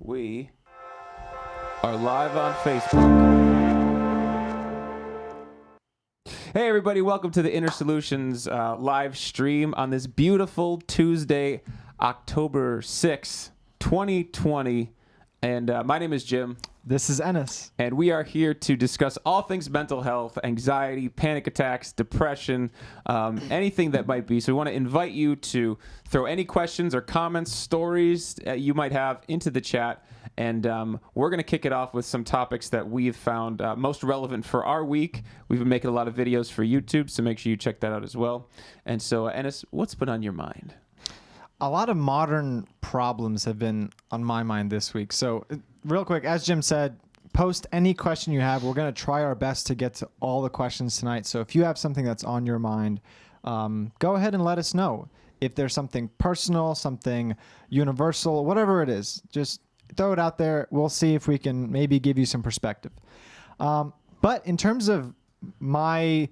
We are live on Facebook. Hey, everybody. Welcome to the Inner Solutions live stream on this beautiful Tuesday, October 6th, 2020. And my name is Jim. This is Ennis. And we are here to discuss all things mental health, anxiety, panic attacks, depression, anything that might be. So we want to invite you to throw any questions or comments, stories you might have into the chat. And we're going to kick it off with some topics that we've found most relevant for our week. We've been making a lot of videos for YouTube, so make sure you check that out as well. And so, Ennis, what's been on your mind? A lot of modern problems have been on my mind this week. So real quick, as Jim said, post any question you have. We're going to try our best to get to all the questions tonight. So if you have something that's on your mind, go ahead and let us know. If there's something personal, something universal, whatever it is, just throw it out there. We'll see if we can maybe give you some perspective. But in terms of my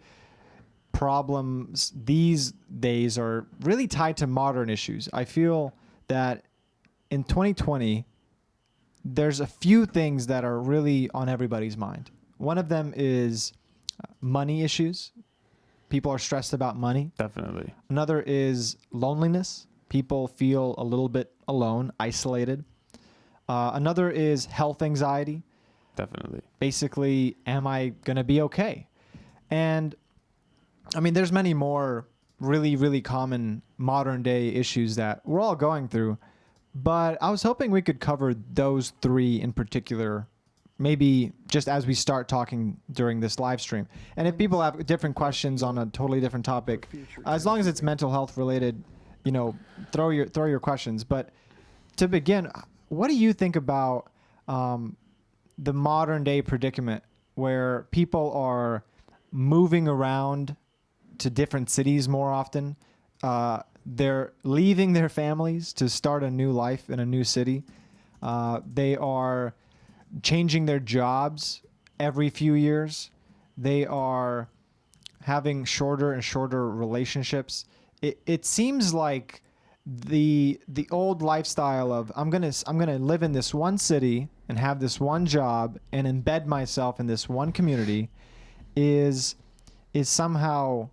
problems these days are really tied to modern issues. I feel that in 2020, there's a few things that are really on everybody's mind. One of them is money issues. People are stressed about money. Definitely. Another is loneliness. People feel a little bit alone, isolated. Another is health anxiety. Definitely. Basically, am I going to be okay? And I mean, there's many more really, really common modern day issues that we're all going through, but I was hoping we could cover those three in particular, maybe just as we start talking during this live stream. And if people have different questions on a totally different topic, as long as it's mental health related, you know, throw your questions. But to begin, what do you think about the modern day predicament where people are moving around to different cities more often? They're leaving their families to start a new life in a new city. They are changing their jobs every few years. They are having shorter and shorter relationships. It seems like the old lifestyle of I'm gonna live in this one city and have this one job and embed myself in this one community is somehow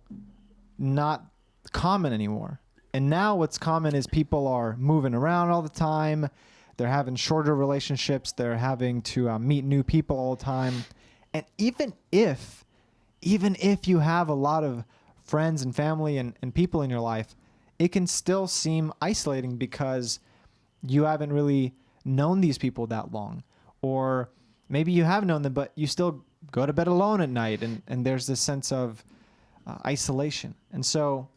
not common anymore. And now what's common is people are moving around all the time. They're having shorter relationships. They're having to meet new people all the time. And even if you have a lot of friends and family and people in your life, it can still seem isolating because you haven't really known these people that long. Or maybe you have known them, but you still go to bed alone at night, and there's this sense of isolation. And so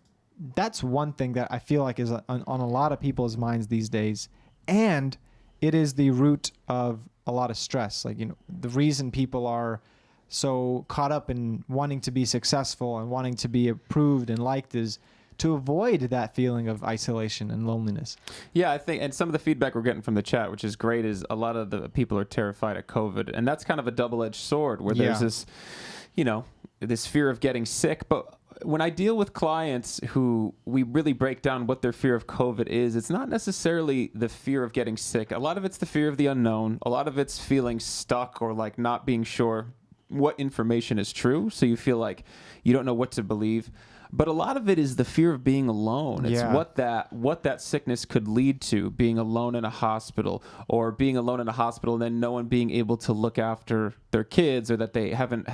that's one thing that I feel like is on a lot of people's minds these days. And it is the root of a lot of stress. Like, you know, the reason people are so caught up in wanting to be successful and wanting to be approved and liked is to avoid that feeling of isolation and loneliness. Yeah, I think, and some of the feedback we're getting from the chat, which is great, is a lot of the people are terrified of COVID. And that's kind of a double-edged sword where there's this, you know, this fear of getting sick. But when I deal with clients who we really break down what their fear of COVID is, it's not necessarily the fear of getting sick. A lot of it's the fear of the unknown. A lot of it's feeling stuck or like not being sure what information is true. So you feel like you don't know what to believe. But a lot of it is the fear of being alone. It's what that sickness could lead to, being alone in a hospital, or being alone in a hospital and then no one being able to look after their kids, or that they haven't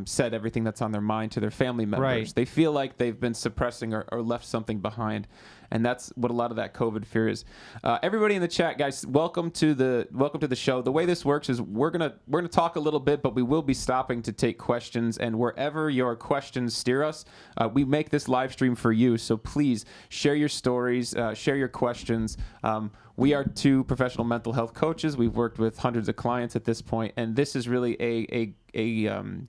said everything that's on their mind to their family members. Right. They feel like they've been suppressing or left something behind. And that's what a lot of that COVID fear is. Everybody in the chat, guys, welcome to the show. The way this works is we're gonna talk a little bit, but we will be stopping to take questions. And wherever your questions steer us, we make this live stream for you. So please share your stories, share your questions. We are two professional mental health coaches. We've worked with hundreds of clients at this point, and this is really a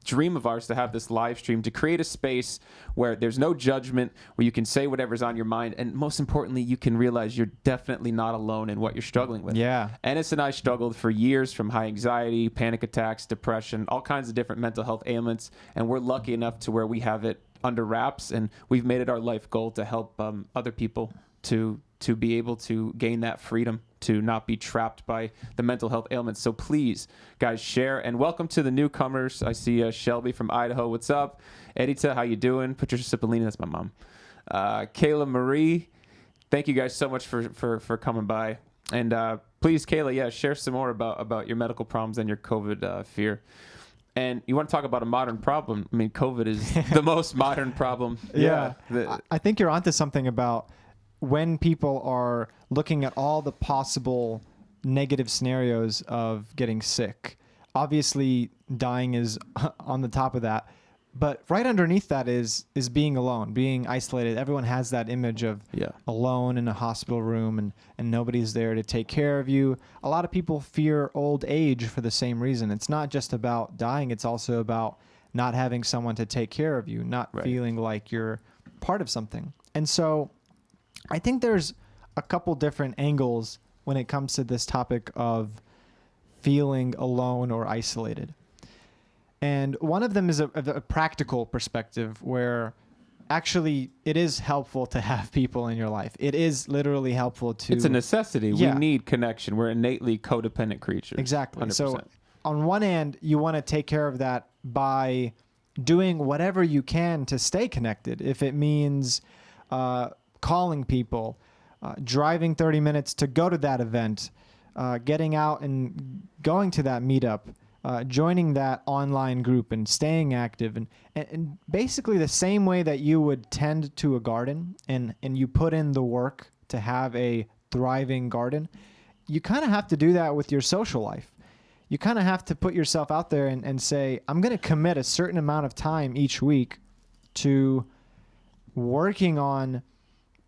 dream of ours to have this live stream, to create a space where there's no judgment, where you can say whatever's on your mind, and most importantly, you can realize you're definitely not alone in what you're struggling with. Yeah. Ennis and I struggled for years from high anxiety, panic attacks, depression, all kinds of different mental health ailments, and we're lucky enough to where we have it under wraps, and we've made it our life goal to help other people to to be able to gain that freedom, to not be trapped by the mental health ailments. So please, guys, share. And welcome to the newcomers. I see Shelby from Idaho. What's up? Edita, how you doing? Patricia Cipollini, that's my mom. Kayla Marie, thank you guys so much for coming by. And please, Kayla, share some more about your medical problems and your COVID fear. And you want to talk about a modern problem? I mean, COVID is the most modern problem. Yeah. I think you're onto something about when people are looking at all the possible negative scenarios of getting sick. Obviously, dying is on the top of that. But right underneath that is being alone, being isolated. Everyone has that image of alone in a hospital room and nobody's there to take care of you. A lot of people fear old age for the same reason. It's not just about dying. It's also about not having someone to take care of you, not feeling like you're part of something. And so I think there's a couple different angles when it comes to this topic of feeling alone or isolated. And one of them is a practical perspective where actually it is helpful to have people in your life. It is literally helpful to... It's a necessity. We need connection. We're innately codependent creatures. Exactly. 100%. So on one end, you want to take care of that by doing whatever you can to stay connected. If it means calling people, driving 30 minutes to go to that event, getting out and going to that meetup, joining that online group and staying active and basically the same way that you would tend to a garden and you put in the work to have a thriving garden, you kind of have to do that with your social life. You kind of have to put yourself out there and say, I'm going to commit a certain amount of time each week to working on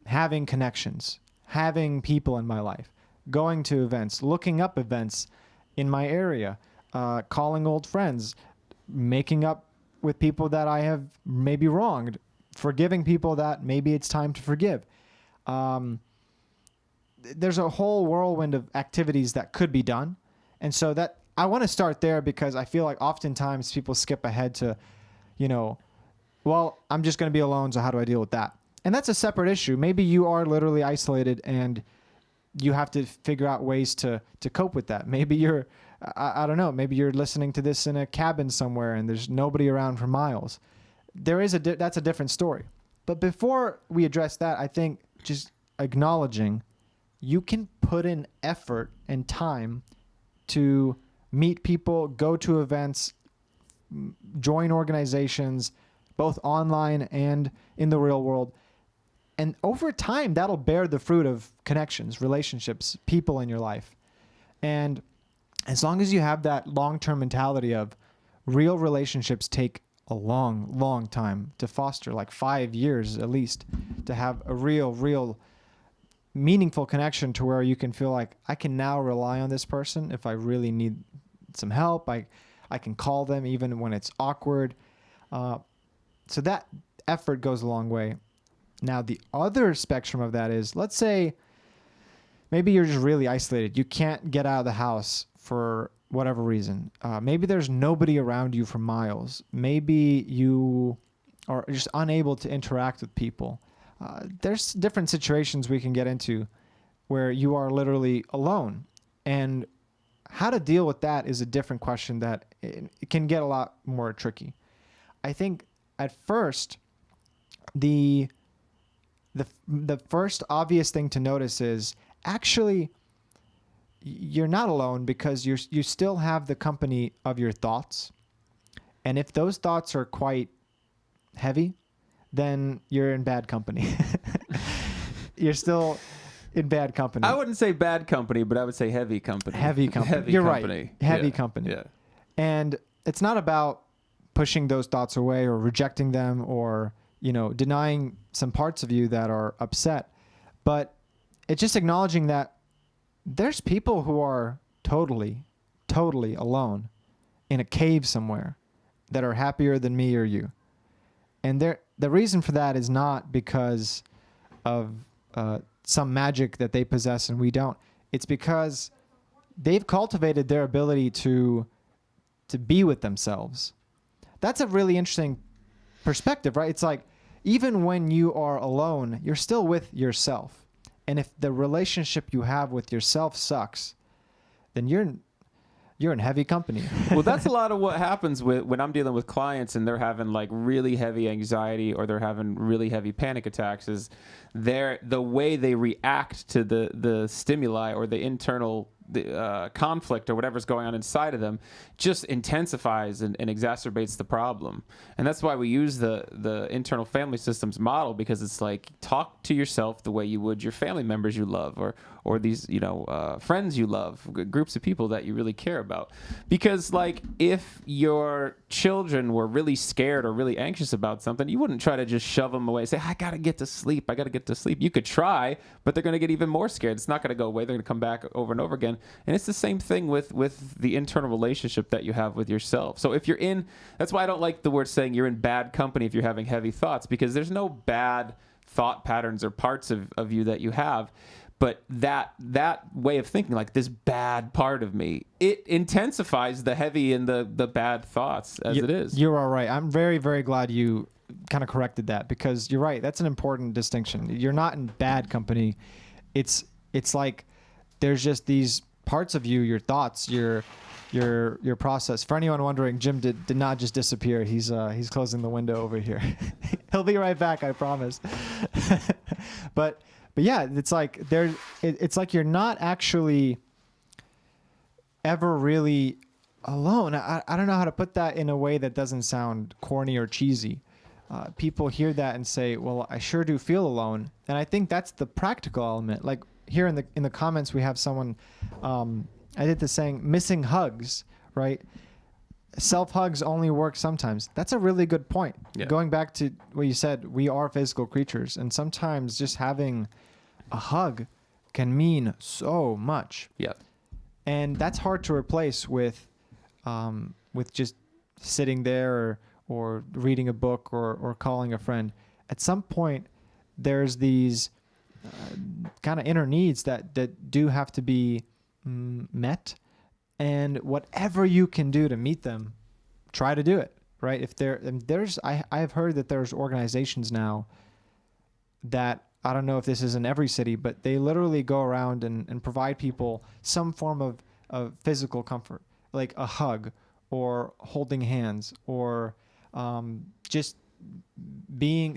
having connections, having people in my life, going to events, looking up events in my area, calling old friends, making up with people that I have maybe wronged, forgiving people that maybe it's time to forgive. There's a whole whirlwind of activities that could be done. And so that I want to start there because I feel like oftentimes people skip ahead to, well, I'm just going to be alone, so how do I deal with that? And that's a separate issue. Maybe you are literally isolated and you have to figure out ways to cope with that. Maybe you're, I don't know, maybe you're listening to this in a cabin somewhere and there's nobody around for miles. That's a different story. But before we address that, I think just acknowledging you can put in effort and time to meet people, go to events, join organizations, both online and in the real world. And over time, that'll bear the fruit of connections, relationships, people in your life. And as long as you have that long-term mentality of real relationships take a long, long time to foster, like 5 years at least, to have a real meaningful connection to where you can feel like I can now rely on this person if I really need some help. I can call them even when it's awkward. So that effort goes a long way. Now, the other spectrum of that is, let's say maybe you're just really isolated. You can't get out of the house for whatever reason. Maybe there's nobody around you for miles. Maybe you are just unable to interact with people. There's different situations we can get into where you are literally alone. And how to deal with that is a different question that it can get a lot more tricky. I think at first, the first obvious thing to notice is actually you're not alone because you still have the company of your thoughts. And if those thoughts are quite heavy, then you're in bad company. You're still in bad company. I wouldn't say bad company, but I would say heavy company. Heavy company. Heavy You're company. Right. Heavy company. Yeah. And it's not about pushing those thoughts away or rejecting them or denying some parts of you that are upset. But it's just acknowledging that there's people who are totally alone in a cave somewhere that are happier than me or you. And the reason for that is not because of some magic that they possess and we don't. It's because they've cultivated their ability to be with themselves. That's a really interesting perspective, right? It's like, even when you are alone, you're still with yourself. And if the relationship you have with yourself sucks, then you're in heavy company. Well, that's a lot of what happens when I'm dealing with clients and they're having like really heavy anxiety or they're having really heavy panic attacks is the way they react to the stimuli or the internal conflict or whatever's going on inside of them just intensifies and exacerbates the problem. And that's why we use the internal family systems model, because it's like, talk to yourself the way you would your family members you love, or these, friends you love, groups of people that you really care about. Because like, if your children were really scared or really anxious about something, you wouldn't try to just shove them away and say, I gotta get to sleep. You could try, but they're going to get even more scared. It's not going to go away. They're going to come back over and over again. And it's the same thing with the internal relationship that you have with yourself. So if that's why I don't like the word saying you're in bad company if you're having heavy thoughts, because there's no bad thought patterns or parts of you that you have. But that way of thinking, like this bad part of me, it intensifies the heavy and the bad thoughts it is. You're all right. I'm very, very glad you kind of corrected that, because you're right. That's an important distinction. You're not in bad company. It's like there's just these parts of you, your thoughts, your process. For anyone wondering, Jim did not just disappear. He's closing the window over here. He'll be right back, I promise. But yeah, it's like it's like you're not actually ever really alone. I don't know how to put that in a way that doesn't sound corny or cheesy. People hear that and say, well, I sure do feel alone. And I think that's the practical element. Like here in the comments, we have someone, I did the saying, missing hugs, right? Self-hugs only work sometimes. That's a really good point. Yeah. Going back to what you said, we are physical creatures. And sometimes just having a hug can mean so much. Yeah. And that's hard to replace with just sitting there or reading a book or calling a friend. At some point, there's these kind of inner needs that do have to be met. And whatever you can do to meet them, try to do it, right? I've heard that there's organizations now that, I don't know if this is in every city, but they literally go around and provide people some form of physical comfort, like a hug or holding hands or just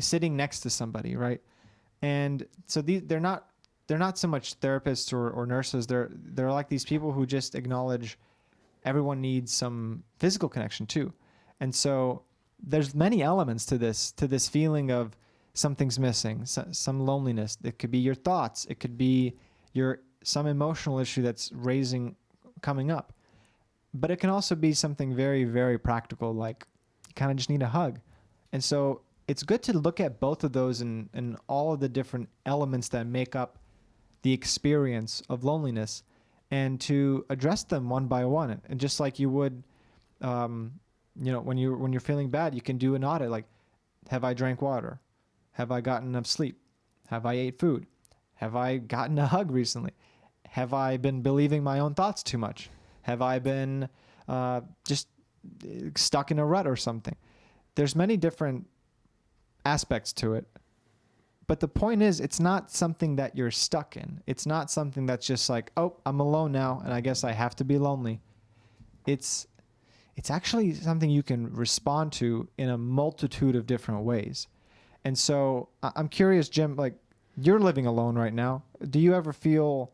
sitting next to somebody, right? And so they're not so much therapists or nurses. They're like these people who just acknowledge everyone needs some physical connection too. And so there's many elements to this feeling of something's missing, some loneliness. It could be your thoughts. It could be some emotional issue that's coming up. But it can also be something very, very practical, like you kind of just need a hug. And so it's good to look at both of those and all of the different elements that make up the experience of loneliness, and to address them one by one. And just like you would, when you're feeling bad, you can do an audit. Like, have I drank water? Have I gotten enough sleep? Have I ate food? Have I gotten a hug recently? Have I been believing my own thoughts too much? Have I been just stuck in a rut or something? There's many different aspects to it. But the point is, it's not something that you're stuck in. It's not something that's just like, oh, I'm alone now, and I guess I have to be lonely. It's actually something you can respond to in a multitude of different ways. And so I'm curious, Jim, like, you're living alone right now. Do you ever feel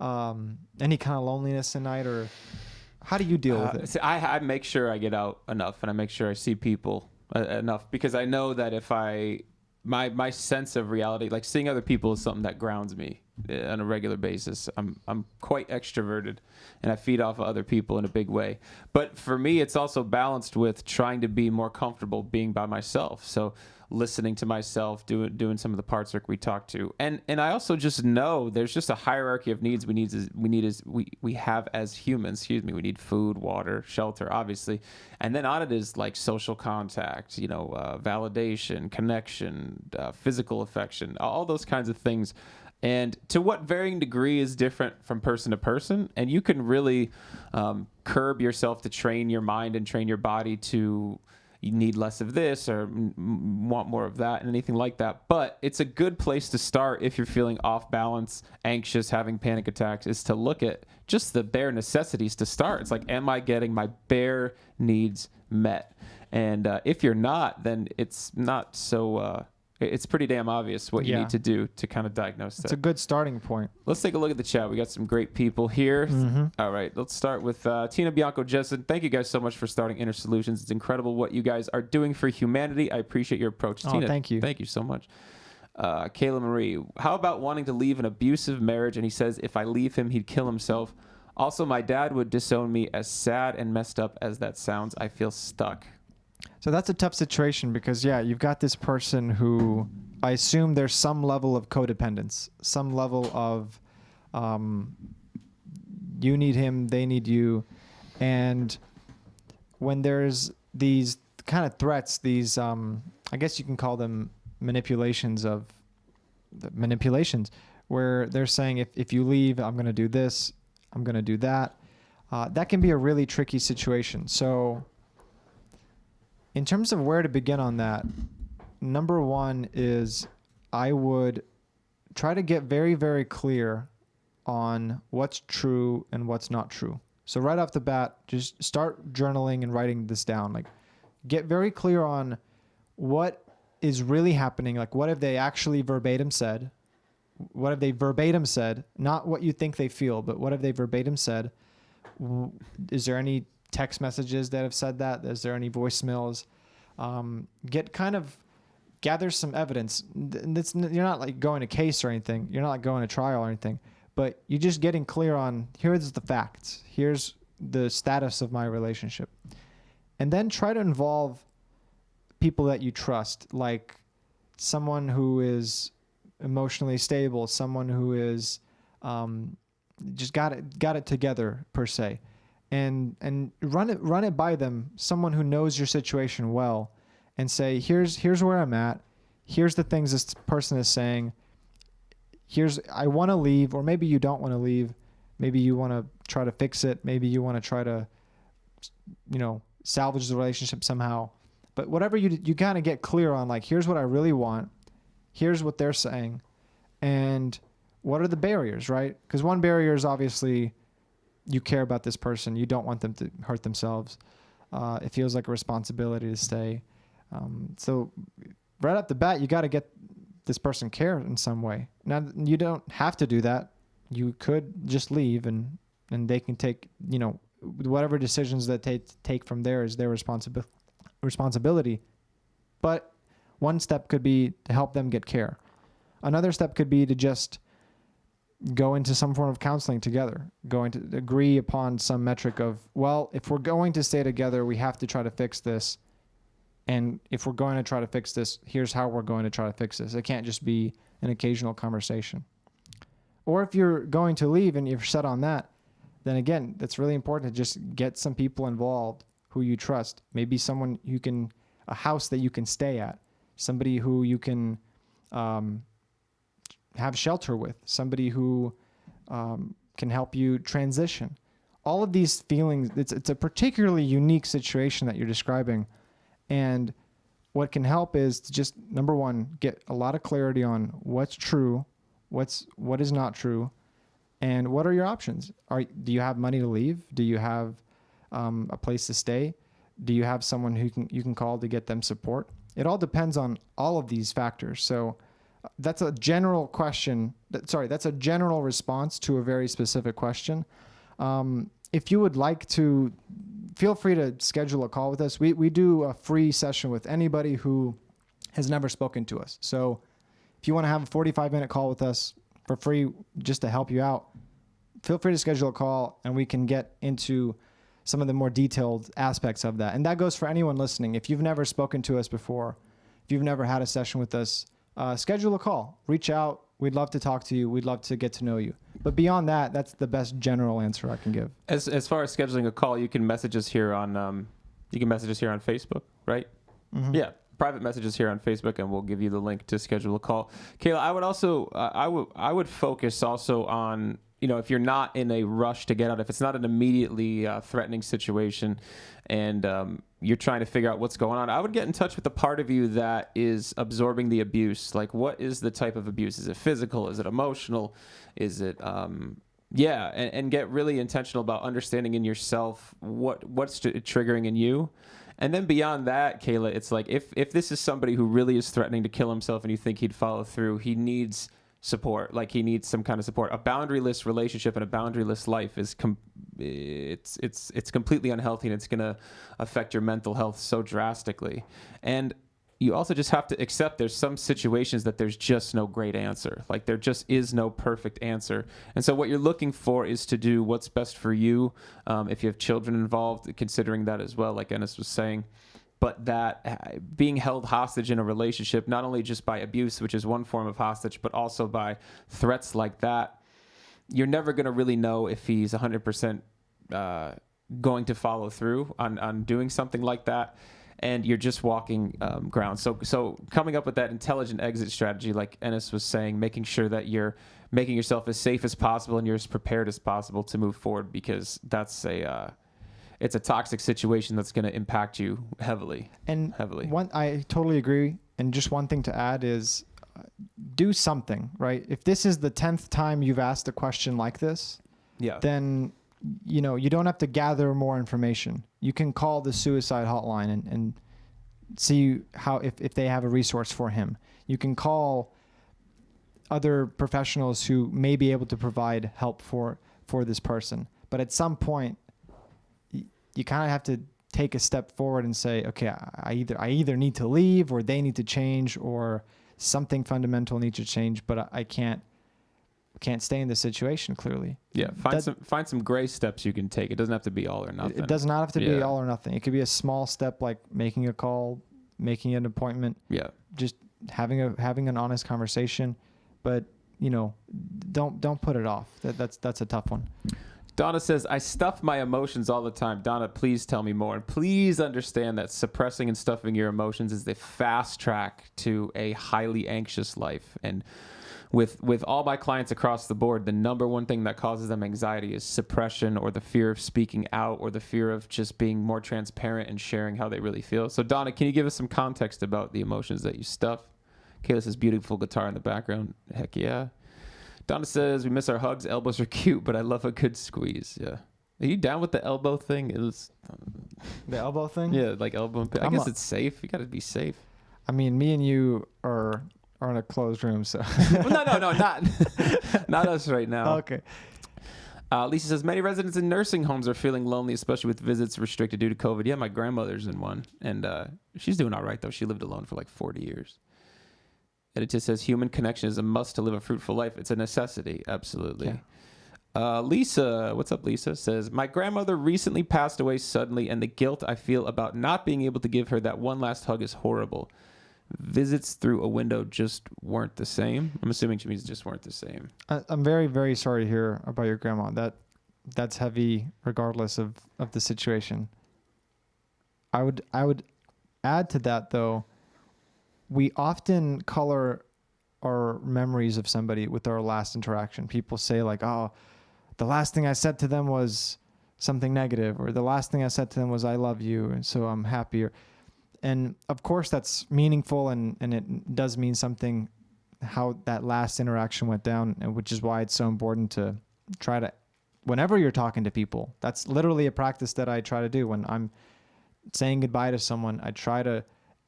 any kind of loneliness at night, or how do you deal with it? See, I make sure I get out enough, and I make sure I see people enough, because I know that if my sense of reality, like seeing other people, is something that grounds me on a regular basis. I'm quite extroverted, and I feed off of other people in a big way. But for me, it's also balanced with trying to be more comfortable being by myself. So listening to myself, doing some of the parts work we talked to, and I also just know there's just a hierarchy of needs we have as humans. We need food, water, shelter, obviously, and then on it is like social contact, validation, connection, physical affection, all those kinds of things. And to what varying degree is different from person to person, and you can really curb yourself to train your mind and train your body to you need less of this or want more of that and anything like that. But it's a good place to start if you're feeling off balance, anxious, having panic attacks, is to look at just the bare necessities to start. It's like, am I getting my bare needs met? And if you're not, then it's not so... it's pretty damn obvious what you need to do to kind of diagnose that. It's a good starting point. Let's take a look at the chat. We got some great people here. All right, let's start with Tina Bianco Jessen. Thank you guys so much for starting Inner Solutions. It's incredible what you guys are doing for humanity. I appreciate your approach. Tina, thank you. Thank you so much. Kayla Marie, how about wanting to leave an abusive marriage? And he says, if I leave him, he'd kill himself. Also, my dad would disown me. As sad and messed up as that sounds, I feel stuck. So that's a tough situation because, you've got this person who I assume there's some level of codependence, some level of you need him, they need you. And when there's these kind of threats, these, I guess you can call them manipulations, where they're saying, if you leave, I'm going to do this, I'm going to do that. That can be a really tricky situation. So in terms of where to begin on that, number one is I would try to get very, very clear on what's true and what's not true. So right off the bat, just start journaling and writing this down. Like, get very clear on what is really happening. Like, what have they actually verbatim said? What have they verbatim said? Not what you think they feel, but what have they verbatim said? Is there any text messages that have said that? Is there any voicemails? Gather some evidence. You're not like going to case or anything. You're not like going to trial or anything, but you're just getting clear on, here's the facts. Here's the status of my relationship. And then try to involve people that you trust, like someone who is emotionally stable, someone who is just got it together per se. And run it by them, someone who knows your situation well, and say, here's where I'm at. Here's the things this person is saying. I want to leave, or maybe you don't want to leave. Maybe you want to try to fix it. Maybe you want to try to, salvage the relationship somehow. But whatever you kind of get clear on, like, here's what I really want. Here's what they're saying. And what are the barriers, right? Because one barrier is obviously you care about this person. You don't want them to hurt themselves. It feels like a responsibility to stay. So right off the bat, you got to get this person care in some way. Now, you don't have to do that. You could just leave and they can take, whatever decisions that they take from there is their responsibility. But one step could be to help them get care. Another step could be to just go into some form of counseling together, going to agree upon some metric of, well, if we're going to stay together, we have to try to fix this. And if we're going to try to fix this, here's how we're going to try to fix this. It can't just be an occasional conversation. Or if you're going to leave and you're set on that, then again, that's really important to just get some people involved who you trust. Maybe someone a house that you can stay at, somebody who you can have shelter with, somebody who can help you transition. All of these feelings, it's a particularly unique situation that you're describing. And what can help is to just, number one, get a lot of clarity on what's true, what is not true, and what are your options. Do you have money to leave? Do you have a place to stay? Do you have someone who you can call to get them support? It all depends on all of these factors. So that's a general question. That's a general response to a very specific question. If you would like to, feel free to schedule a call with us. We do a free session with anybody who has never spoken to us. So if you want to have a 45-minute call with us for free just to help you out, feel free to schedule a call and we can get into some of the more detailed aspects of that. And that goes for anyone listening. If you've never spoken to us before, if you've never had a session with us, schedule a call. Reach out. We'd love to talk to you. We'd love to get to know you. But beyond that, that's the best general answer I can give. As far as scheduling a call, you can message us here on Facebook, right? Mm-hmm. Yeah, private messages here on Facebook, and we'll give you the link to schedule a call. Kayla, I would also I would focus also on, if you're not in a rush to get out, if it's not an immediately threatening situation, and you're trying to figure out what's going on, I would get in touch with the part of you that is absorbing the abuse. Like, what is the type of abuse? Is it physical? Is it emotional? Is it, and get really intentional about understanding in yourself what's triggering in you. And then beyond that, Kayla, it's like, if this is somebody who really is threatening to kill himself and you think he'd follow through, he needs support. Like, he needs some kind of support. A boundaryless relationship and a boundaryless life is it's completely unhealthy, and it's going to affect your mental health so drastically. And you also just have to accept there's some situations that there's just no great answer. Like, there just is no perfect answer. And so what you're looking for is to do what's best for you. If you have children involved, considering that as well, like Ennis was saying. But that being held hostage in a relationship, not only just by abuse, which is one form of hostage, but also by threats like that, you're never going to really know if he's 100% going to follow through on doing something like that. And you're just walking ground. So coming up with that intelligent exit strategy, like Ennis was saying, making sure that you're making yourself as safe as possible and you're as prepared as possible to move forward, because that's it's a toxic situation that's going to impact you heavily. I totally agree. And just one thing to add is do something, right? If this is the 10th time you've asked a question like this, then you don't have to gather more information. You can call the suicide hotline and see how if they have a resource for him. You can call other professionals who may be able to provide help for this person. But at some point, you kind of have to take a step forward and say, okay, I either need to leave, or they need to change, or something fundamental needs to change, but I can't stay in this situation, clearly. Yeah, find some gray steps you can take. It doesn't have to be all or nothing. It does not have to be all or nothing. It could be a small step, like making a call, making an appointment. Yeah. Just having an honest conversation, but don't put it off. That's a tough one. Donna says, I stuff my emotions all the time. Donna, please tell me more. And please understand that suppressing and stuffing your emotions is the fast track to a highly anxious life. And with all my clients across the board, the number one thing that causes them anxiety is suppression, or the fear of speaking out, or the fear of just being more transparent and sharing how they really feel. So Donna, can you give us some context about the emotions that you stuff? Kayla says, beautiful guitar in the background. Heck yeah. Donna says, we miss our hugs. Elbows are cute, but I love a good squeeze. Yeah. Are you down with the elbow thing? It was the elbow thing? Yeah, like elbow. I guess it's safe. You got to be safe. I mean, me and you are in a closed room, so. No, not us right now. Okay. Lisa says, many residents in nursing homes are feeling lonely, especially with visits restricted due to COVID. Yeah, my grandmother's in one, and she's doing all right, though. She lived alone for like 40 years. And it just says, human connection is a must to live a fruitful life. It's a necessity. Absolutely. Yeah. Lisa, what's up, Lisa, says, my grandmother recently passed away suddenly, and the guilt I feel about not being able to give her that one last hug is horrible. Visits through a window just weren't the same. I'm assuming she means just weren't the same. I'm very, very sorry to hear about your grandma. That's heavy regardless of the situation. I would add to that, though, we often color our memories of somebody with our last interaction. People say like, oh, the last thing I said to them was something negative, or the last thing I said to them was I love you, and so I'm happier. And of course that's meaningful, and it does mean something how that last interaction went down, and which is why it's so important to try to, whenever you're talking to people, that's literally a practice that I try to do. When I'm saying goodbye to someone, I try to,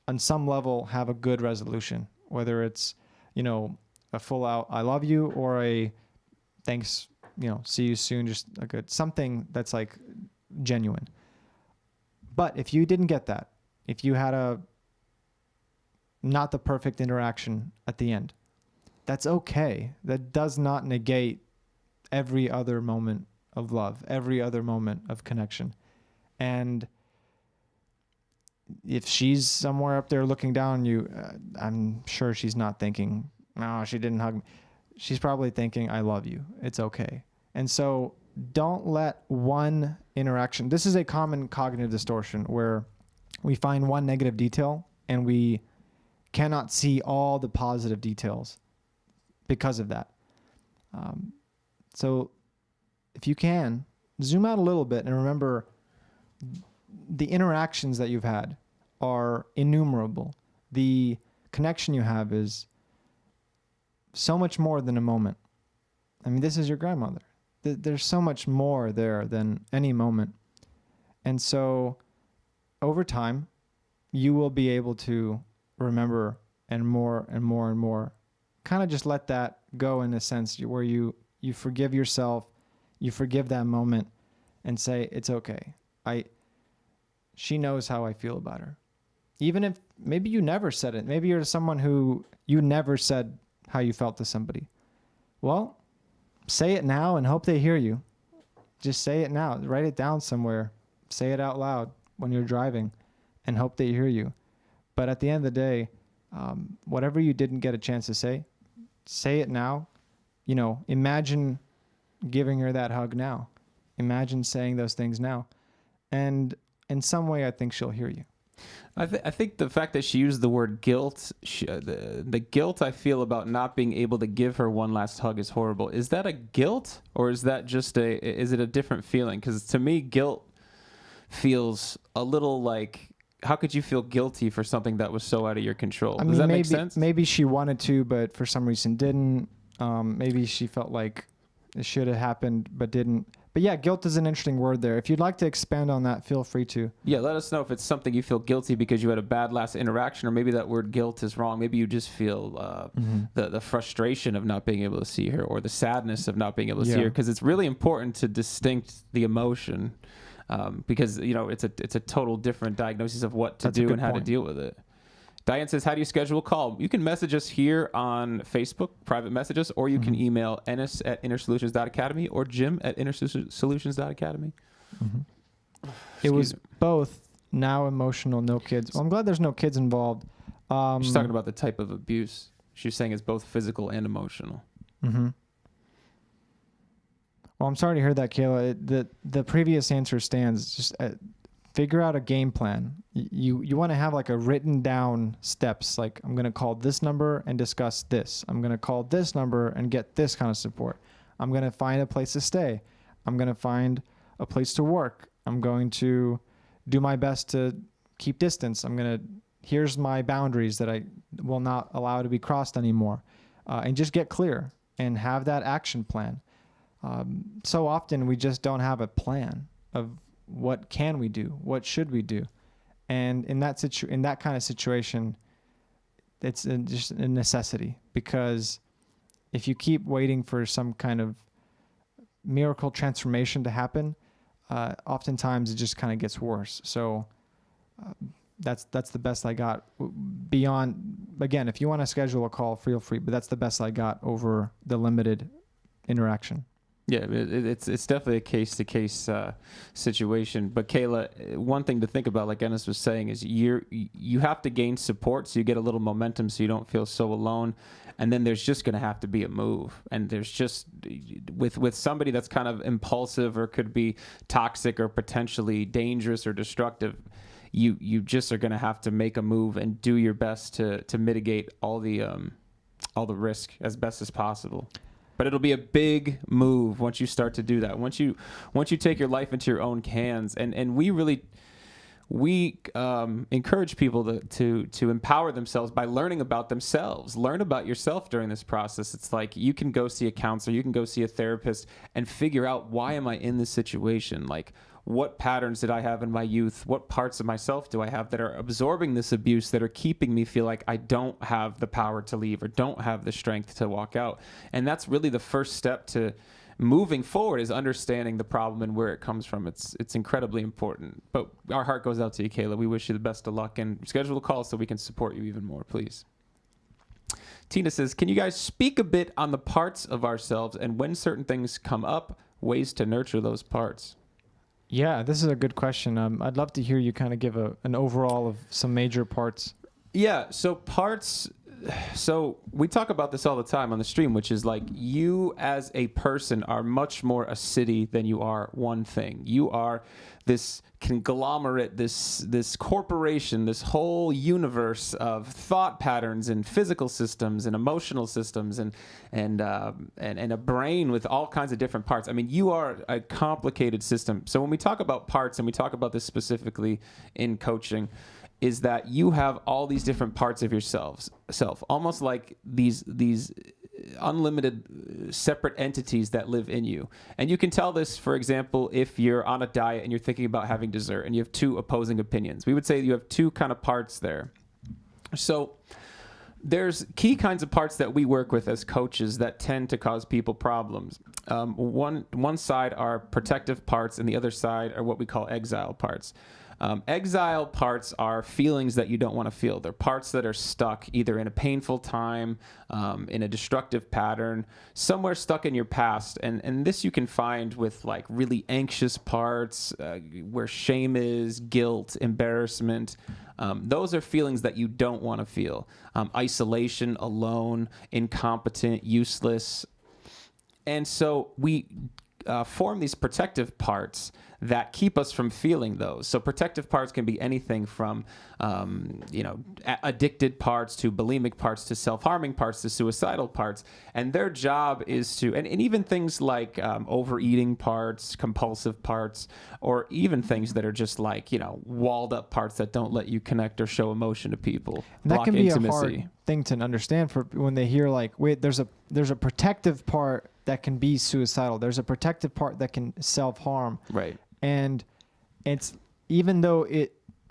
on some level, have a good resolution, whether it's, a full out I love you, or a thanks, see you soon, just a good something that's like genuine. But if you didn't get that, if you had not the perfect interaction at the end, that's okay. That does not negate every other moment of love, every other moment of connection. And if she's somewhere up there looking down on you, I'm sure she's not thinking, no, she didn't hug me. She's probably thinking, I love you. It's okay. And so don't let one interaction, this is a common cognitive distortion where we find one negative detail and we cannot see all the positive details because of that. So if you can, zoom out a little bit and remember the interactions that you've had are innumerable. The connection you have is so much more than a moment. I mean, this is your grandmother. There's so much more there than any moment. And so over time, you will be able to remember and more and more and more. Kind of just let that go in a sense where you forgive yourself, you forgive that moment and say, it's okay. She knows how I feel about her. Even if maybe you never said it. Maybe you're someone who you never said how you felt to somebody. Well, say it now and hope they hear you. Just say it now. Write it down somewhere. Say it out loud when you're driving and hope they hear you. But at the end of the day, whatever you didn't get a chance to say it now. You know, imagine giving her that hug now. Imagine saying those things now. And in some way, I think she'll hear you. I think the fact that she used the word guilt, the guilt I feel about not being able to give her one last hug is horrible. Is that a guilt, or is that just is it a different feeling? Because to me, guilt feels a little like, how could you feel guilty for something that was so out of your control? Does that make sense? Maybe she wanted to, but for some reason didn't. Maybe she felt like it should have happened, but didn't. But yeah, guilt is an interesting word there. If you'd like to expand on that, feel free to. Yeah, let us know if it's something you feel guilty because you had a bad last interaction, or maybe that word guilt is wrong. Maybe you just feel the frustration of not being able to see her, or the sadness of not being able to see her, because it's really important to distinct the emotion, because it's a total different diagnosis of what to do and how to deal with it. Diane says, how do you schedule a call? You can message us here on Facebook, private message us, or you can email ennis@innersolutions.academy or jim@innersolutions.academy. It was both now emotional, no kids. Well, I'm glad there's no kids involved. She's talking about the type of abuse. She's saying it's both physical and emotional. Well, I'm sorry to hear that, Kayla. The previous answer stands. Just figure out a game plan. You want to have like a written down steps. Like, I'm going to call this number and discuss this. I'm going to call this number and get this kind of support. I'm going to find a place to stay. I'm going to find a place to work. I'm going to do my best to keep distance. Here's my boundaries that I will not allow to be crossed anymore. And just get clear and have that action plan. So often we just don't have a plan of what can we do? What should we do? And in that kind of situation, it's just a necessity, because if you keep waiting for some kind of miracle transformation to happen, oftentimes it just kind of gets worse. So that's the best I got. Beyond, again, if you want to schedule a call, feel free, but that's the best I got over the limited interaction. Yeah, it's definitely a case-to-case situation. But Kayla, one thing to think about, like Ennis was saying, is you have to gain support so you get a little momentum so you don't feel so alone. And then there's just going to have to be a move. And there's just, with somebody that's kind of impulsive or could be toxic or potentially dangerous or destructive, you just are going to have to make a move and do your best to mitigate all the risk as best as possible. But it'll be a big move once you start to do that. Once you take your life into your own hands, and we encourage people to empower themselves by learning about themselves. Learn about yourself during this process. It's like you can go see a counselor, you can go see a therapist, and figure out, why am I in this situation? Like, what patterns did I have in my youth? What parts of myself do I have that are absorbing this abuse, that are keeping me feel like I don't have the power to leave or don't have the strength to walk out? And that's really the first step to moving forward, is understanding the problem and where it comes from. It's incredibly important. But our heart goes out to you, Kayla. We wish you the best of luck, and schedule a call so we can support you even more, please. Tina says, can you guys speak a bit on the parts of ourselves and when certain things come up, ways to nurture those parts? Yeah, this is a good question. I'd love to hear you kind of give an overall of some major parts. Yeah, so parts, So we talk about this all the time on the stream, which is like you as a person are much more a city than you are one thing. You are this conglomerate, this corporation, this whole universe of thought patterns and physical systems and emotional systems and a brain with all kinds of different parts. I mean, you are a complicated system. So when we talk about parts, and we talk about this specifically in coaching, is that you have all these different parts of yourself, almost like these unlimited separate entities that live in you. And you can tell this, for example, if you're on a diet and you're thinking about having dessert and you have two opposing opinions. We would say you have two kind of parts there. So there's key kinds of parts that we work with as coaches that tend to cause people problems. One side are protective parts, and the other side are what we call exile parts. Exile parts are feelings that you don't want to feel. They're parts that are stuck either in a painful time, in a destructive pattern, somewhere stuck in your past. And this you can find with like really anxious parts, where shame is, guilt, embarrassment. Those are feelings that you don't want to feel. Isolation, alone, incompetent, useless. And so we form these protective parts that keep us from feeling those. So protective parts can be anything from, addicted parts to bulimic parts to self-harming parts to suicidal parts. And their job is to, and even things like overeating parts, compulsive parts, or even things that are just like, walled up parts that don't let you connect or show emotion to people. And that block can be intimacy. a hard thing to understand for when they hear like, wait, there's a protective part that can be suicidal. There's a protective part that can self-harm. Right. And it's, even though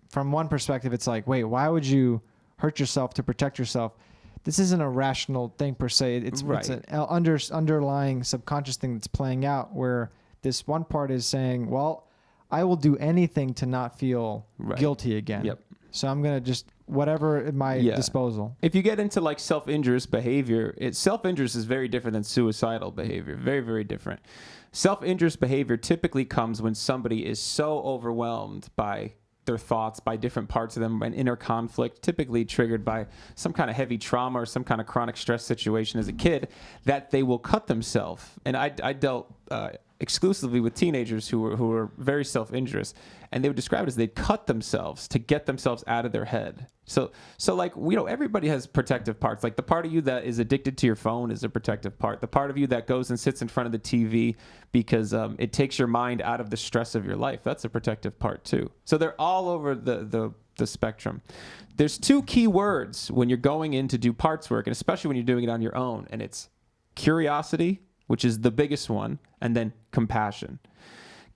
from one perspective, it's like, wait, why would you hurt yourself to protect yourself? This isn't a rational thing per se. It's an underlying subconscious thing that's playing out, where this one part is saying, well, I will do anything to not feel guilty again. Yep. So I'm going to just whatever at my disposal. If you get into like self-injurious behavior, self-injurious is very different than suicidal behavior. Very, very different. Self-injurious behavior typically comes when somebody is so overwhelmed by their thoughts, by different parts of them, an inner conflict, typically triggered by some kind of heavy trauma or some kind of chronic stress situation as a kid, that they will cut themselves. And I dealt exclusively with teenagers who were very self-injurious, and they would describe it as they'd cut themselves to get themselves out of their head. So like, everybody has protective parts. Like the part of you that is addicted to your phone is a protective part. The part of you that goes and sits in front of the TV because it takes your mind out of the stress of your life, that's a protective part too. So they're all over the spectrum. There's two key words when you're going in to do parts work, and especially when you're doing it on your own, and it's curiosity, which is the biggest one, and then compassion.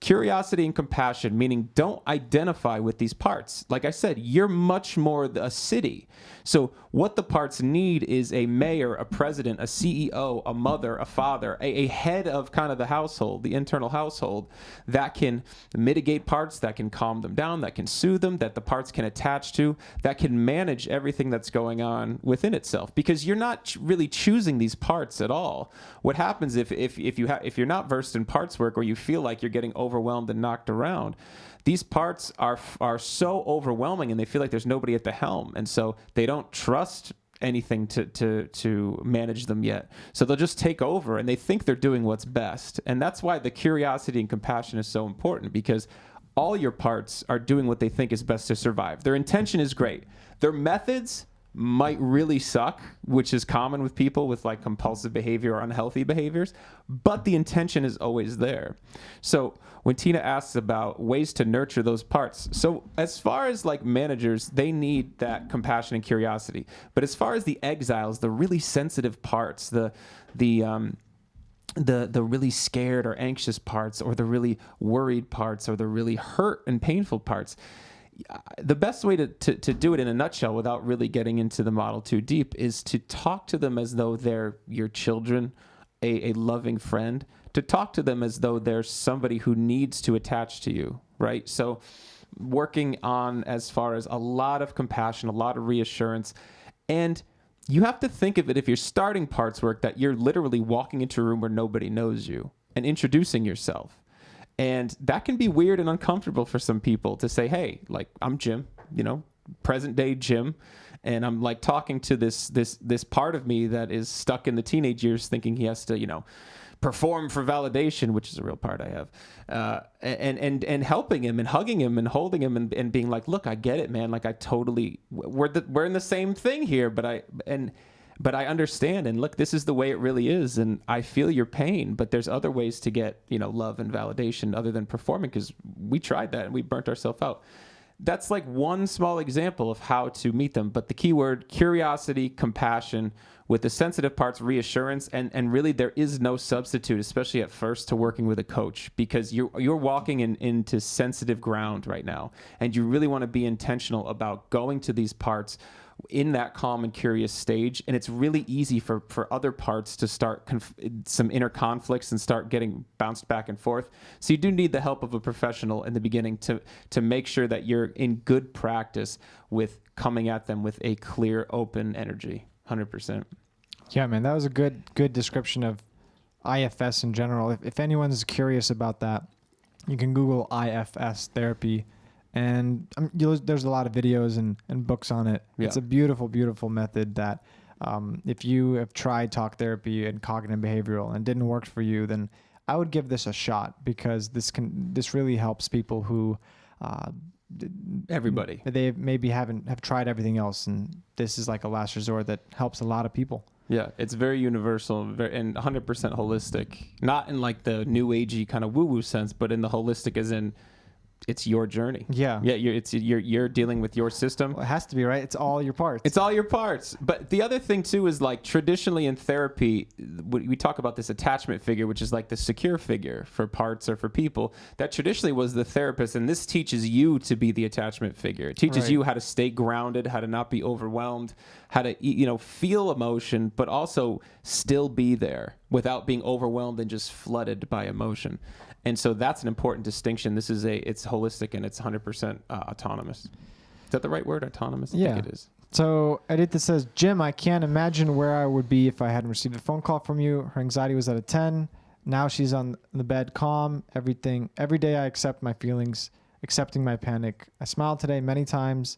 Curiosity and compassion, meaning don't identify with these parts. Like I said, you're much more a city. So what the parts need is a mayor, a president, a CEO, a mother, a father, a head of kind of the household, the internal household, that can mitigate parts, that can calm them down, that can soothe them, that the parts can attach to, that can manage everything that's going on within itself. Because you're not really choosing these parts at all. What happens if you're not versed in parts work, or you feel like you're getting overwhelmed and knocked around, these parts are so overwhelming, and they feel like there's nobody at the helm, and so they don't trust anything to manage them yet. So they'll just take over, and they think they're doing what's best. And that's why the curiosity and compassion is so important, because all your parts are doing what they think is best to survive. Their intention is great. Their methods might really suck, which is common with people with like compulsive behavior or unhealthy behaviors, but the intention is always there. So when Tina asks about ways to nurture those parts, so as far as like managers, they need that compassion and curiosity. But as far as the exiles, the really sensitive parts, the really scared or anxious parts, or the really worried parts, or the really hurt and painful parts, the best way to do it in a nutshell, without really getting into the model too deep, is to talk to them as though they're your children, a loving friend, to talk to them as though they're somebody who needs to attach to you, right? So working on, as far as a lot of compassion, a lot of reassurance. And you have to think of it, if you're starting parts work, that you're literally walking into a room where nobody knows you and introducing yourself. And that can be weird and uncomfortable for some people to say, hey, like, I'm Jim, present day Jim, and I'm like talking to this part of me that is stuck in the teenage years, thinking he has to, perform for validation, which is a real part I have, and helping him and hugging him and holding him and being like, look, I get it, man. Like I totally, we're in the same thing here, but I understand. And look, this is the way it really is. And I feel your pain, but there's other ways to get, love and validation other than performing, because we tried that and we burnt ourselves out. That's like one small example of how to meet them. But the key word, curiosity, compassion, with the sensitive parts, reassurance, and really there is no substitute, especially at first, to working with a coach, because you're walking into sensitive ground right now, and you really want to be intentional about going to these parts in that calm and curious stage. And it's really easy for other parts to start some inner conflicts and start getting bounced back and forth. So you do need the help of a professional in the beginning to make sure that you're in good practice with coming at them with a clear, open energy. 100%. Yeah, man, that was a good description of IFS in general. If anyone's curious about that, you can Google IFS therapy, and there's a lot of videos and books on it. Yeah. It's a beautiful, beautiful method that if you have tried talk therapy and cognitive behavioral and it didn't work for you, then I would give this a shot, because this really helps people who everybody, they maybe have tried everything else, and this is like a last resort that helps a lot of people. Yeah, it's very universal and 100% holistic. Not in like the new agey kind of woo-woo sense, but in the holistic as in it's your journey. Yeah. Yeah, you're dealing with your system. Well, it has to be, right? It's all your parts. It's all your parts. But the other thing too is, like, traditionally in therapy, we talk about this attachment figure, which is like the secure figure for parts or for people. That traditionally was the therapist, and this teaches you to be the attachment figure. It teaches you how to stay grounded, how to not be overwhelmed, how to feel emotion, but also still be there without being overwhelmed and just flooded by emotion. And so that's an important distinction. It's holistic and it's 100% autonomous. Is that the right word? Autonomous? I think it is. So Editha says, Jim, I can't imagine where I would be if I hadn't received a phone call from you. Her anxiety was at a 10. Now she's on the bed, calm, everything. Every day I accept my feelings, accepting my panic. I smiled today many times.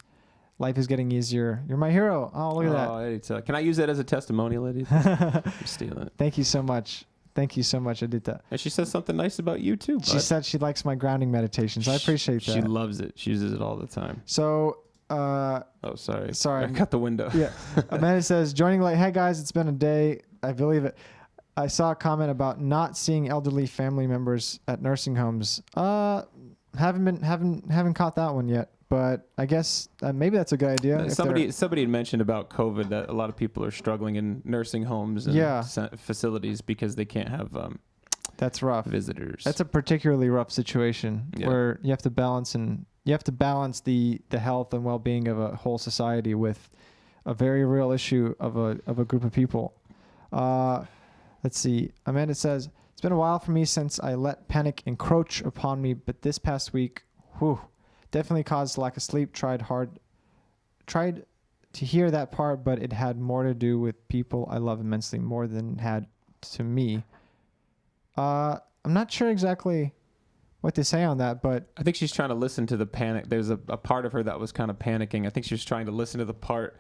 Life is getting easier. You're my hero. Oh, look at that. Editha. Can I use that as a testimonial, Editha? I'm stealing it. Thank you so much. Thank you so much, Editha. And she says something nice about you too, bud. She said she likes my grounding meditations. I appreciate that. She loves it. She uses it all the time. So, sorry. Sorry. I cut the window. Yeah. Amanda says, joining late. Hey guys, it's been a day. I believe it. I saw a comment about not seeing elderly family members at nursing homes. Haven't caught that one yet. But I guess maybe that's a good idea. Somebody had mentioned about COVID that a lot of people are struggling in nursing homes and facilities because they can't have that's rough visitors. That's a particularly rough situation where you have to balance the health and well-being of a whole society with a very real issue of a group of people. Let's see. Amanda says, it's been a while for me since I let panic encroach upon me, but this past week, definitely caused lack of sleep. Tried to hear that part, but it had more to do with people I love immensely more than it had to me. I'm not sure exactly what to say on that, but I think she's trying to listen to the panic. There's a part of her that was kind of panicking. I think she was trying to listen to the part.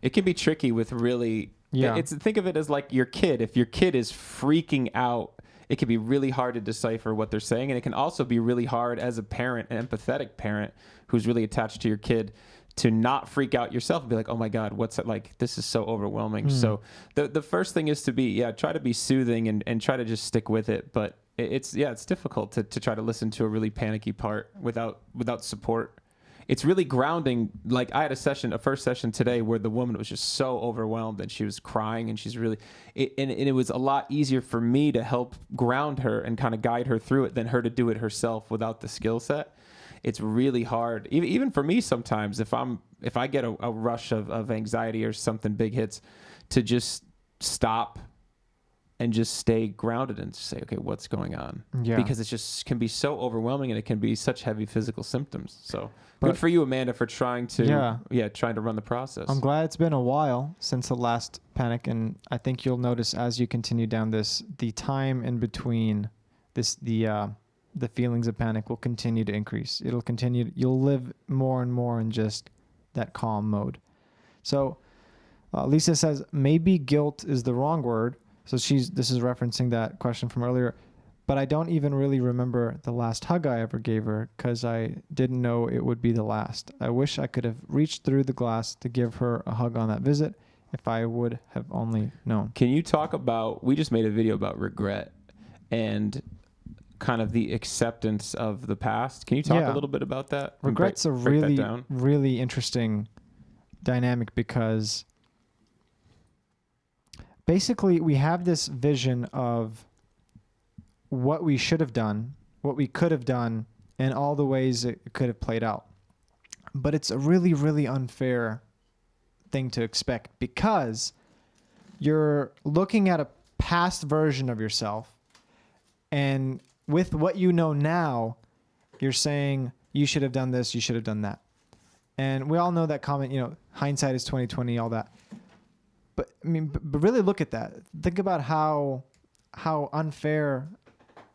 It can be tricky with really, think of it as like your kid. If your kid is freaking out, it can be really hard to decipher what they're saying. And it can also be really hard as a parent, an empathetic parent who's really attached to your kid, to not freak out yourself and be like, oh my God, what's it like? This is so overwhelming. So the first thing is to try to be soothing and try to just stick with it. But it's difficult to try to listen to a really panicky part without support. It's really grounding. Like I had a first session today where the woman was just so overwhelmed and she was crying and she's really, and it was a lot easier for me to help ground her and kind of guide her through it than her to do it herself without the skill set. It's really hard. Even for me sometimes, if I get a rush of anxiety or something big hits, to just stop and just stay grounded and say, okay, what's going on? Yeah. Because it just can be so overwhelming and it can be such heavy physical symptoms. So good for you, Amanda, for trying to run the process. I'm glad it's been a while since the last panic. And I think you'll notice as you continue down this, the time in between the feelings of panic will continue to increase. You'll live more and more in just that calm mode. So Lisa says, maybe guilt is the wrong word. So this is referencing that question from earlier. But I don't even really remember the last hug I ever gave her because I didn't know it would be the last. I wish I could have reached through the glass to give her a hug on that visit if I would have only known. Can you talk about, we just made a video about regret and kind of the acceptance of the past. Can you talk a little bit about that? Regret's a really, really interesting dynamic because basically we have this vision of what we should have done, what we could have done, and all the ways it could have played out. But it's a really, really unfair thing to expect because you're looking at a past version of yourself, and with what you know now, you're saying you should have done this, you should have done that. And we all know that comment, hindsight is 20/20, all that. But I mean, but really look at that. Think about how unfair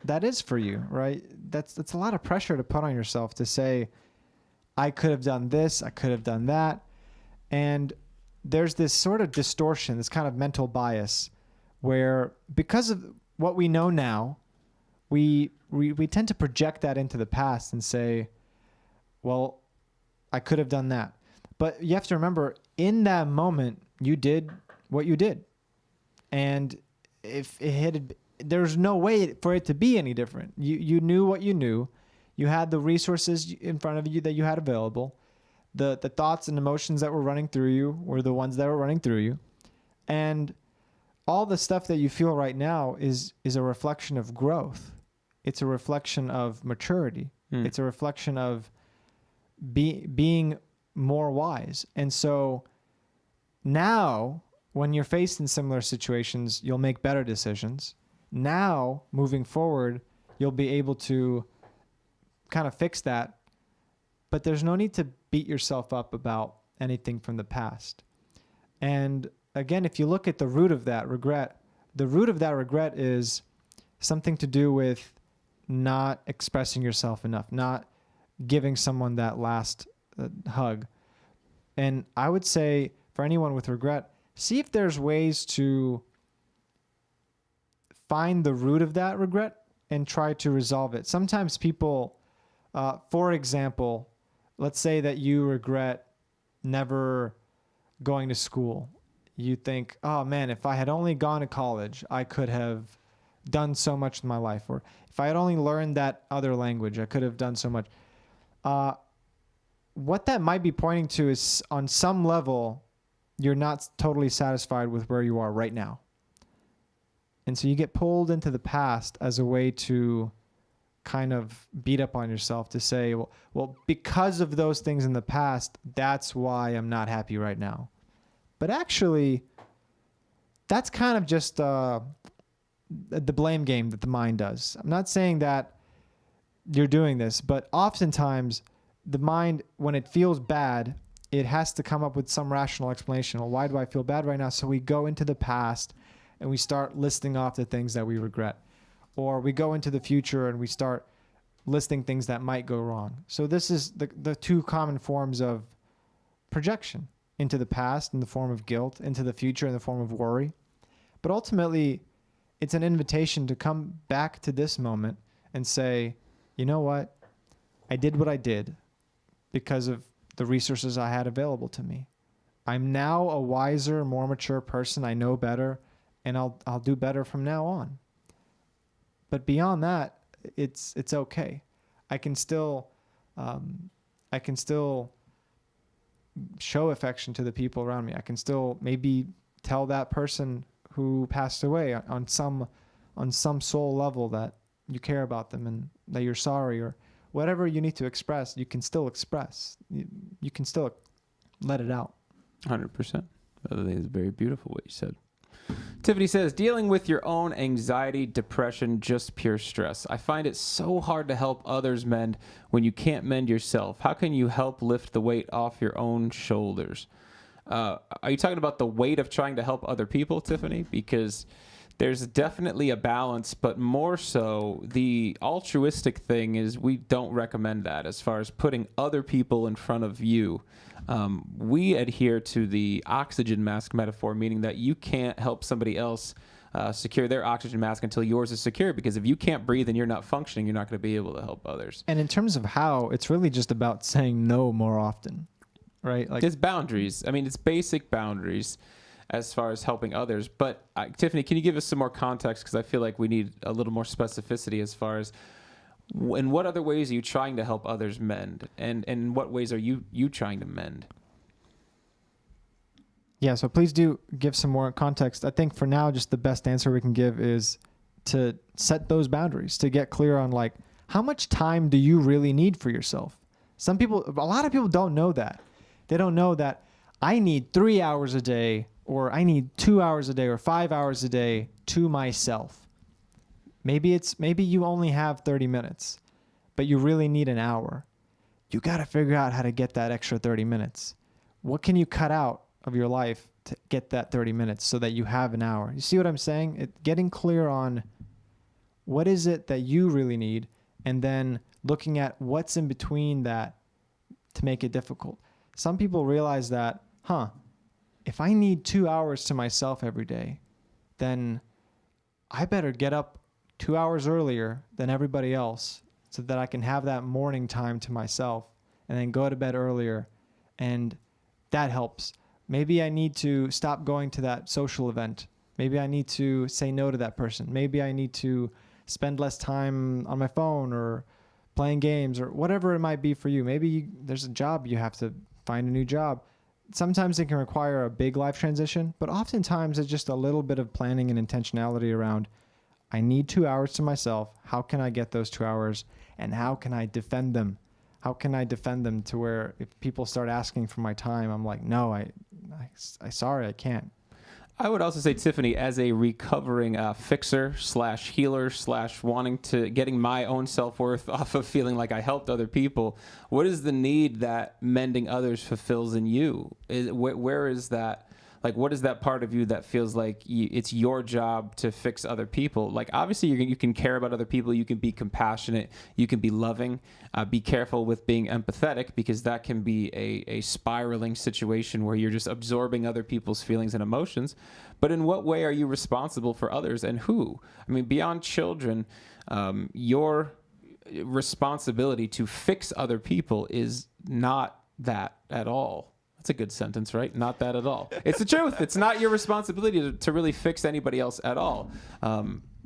that is for you, right? That's a lot of pressure to put on yourself to say, I could have done this, I could have done that. And there's this sort of distortion, this kind of mental bias where because of what we know now, we tend to project that into the past and say, well, I could have done that. But you have to remember, in that moment, you did what you did. And if it had, there's no way for it to be any different. You knew what you knew. You had the resources in front of you that you had available. The thoughts and emotions that were running through you were the ones that were running through you. And all the stuff that you feel right now is a reflection of growth. It's a reflection of maturity. It's a reflection of being more wise. And so now, when you're faced in similar situations, you'll make better decisions. Now, moving forward, you'll be able to kind of fix that. But there's no need to beat yourself up about anything from the past. And again, if you look at the root of that regret, the root of that regret is something to do with not expressing yourself enough, not giving someone that last hug. And I would say for anyone with regret, see if there's ways to find the root of that regret and try to resolve it. Sometimes people, for example, let's say that you regret never going to school. You think, oh man, if I had only gone to college, I could have done so much in my life. Or if I had only learned that other language, I could have done so much. What that might be pointing to is on some level, you're not totally satisfied with where you are right now. And so you get pulled into the past as a way to kind of beat up on yourself to say, well, because of those things in the past, that's why I'm not happy right now. But actually, that's kind of just the blame game that the mind does. I'm not saying that you're doing this, but oftentimes the mind, when it feels bad, it has to come up with some rational explanation. Well, why do I feel bad right now? So we go into the past and we start listing off the things that we regret. Or we go into the future and we start listing things that might go wrong. So this is the two common forms of projection: into the past in the form of guilt, into the future in the form of worry. But ultimately, it's an invitation to come back to this moment and say, you know what? I did what I did because of the resources I had available to me. I'm now a wiser, more mature person. I know better, and I'll do better from now on. But beyond that, it's okay. I can still show affection to the people around me. I can still maybe tell that person who passed away on some soul level that you care about them and that you're sorry, or whatever you need to express. You can still express. You can still let it out. 100%. I think it's very beautiful what you said. Tiffany says, dealing with your own anxiety, depression, just pure stress. I find it so hard to help others mend when you can't mend yourself. How can you help lift the weight off your own shoulders? Are you talking about the weight of trying to help other people, Tiffany? Because there's definitely a balance, but more so the altruistic thing is we don't recommend that as far as putting other people in front of you. We adhere to the oxygen mask metaphor, meaning that you can't help somebody else secure their oxygen mask until yours is secure, because if you can't breathe and you're not functioning, you're not going to be able to help others. And in terms of how, it's really just about saying no more often, right? Like, it's boundaries. I mean, it's basic boundaries as far as helping others. But Tiffany, can you give us some more context? Because I feel like we need a little more specificity as far as in what other ways are you trying to help others mend? And in what ways are you trying to mend? Yeah, so please do give some more context. I think for now, just the best answer we can give is to set those boundaries, to get clear on like, how much time do you really need for yourself? A lot of people don't know that. They don't know that I need 3 hours a day, or I need 2 hours a day, or 5 hours a day to myself. Maybe you only have 30 minutes, but you really need an hour. You got to figure out how to get that extra 30 minutes. What can you cut out of your life to get that 30 minutes so that you have an hour? You see what I'm saying? Getting clear on what is it that you really need, and then looking at what's in between that to make it difficult. Some people realize that, if I need 2 hours to myself every day, then I better get up 2 hours earlier than everybody else so that I can have that morning time to myself, and then go to bed earlier. And that helps. Maybe I need to stop going to that social event. Maybe I need to say no to that person. Maybe I need to spend less time on my phone or playing games, or whatever it might be for you. Maybe there's a job, you have to find a new job. Sometimes it can require a big life transition, but oftentimes it's just a little bit of planning and intentionality around, I need 2 hours to myself. How can I get those 2 hours, and how can I defend them? How can I defend them to where if people start asking for my time, I'm like, no, I sorry, I can't. I would also say, Tiffany, as a recovering fixer / healer / wanting to getting my own self-worth off of feeling like I helped other people, what is the need that mending others fulfills in you? Where is that? Like, what is that part of you that feels like it's your job to fix other people? Like, obviously, you can care about other people. You can be compassionate. You can be loving. Be careful with being empathetic, because that can be a spiraling situation where you're just absorbing other people's feelings and emotions. But in what way are you responsible for others, and who? I mean, beyond children, your responsibility to fix other people is not that at all. That's a good sentence, right? Not that at all. It's the truth. It's not your responsibility to really fix anybody else at all.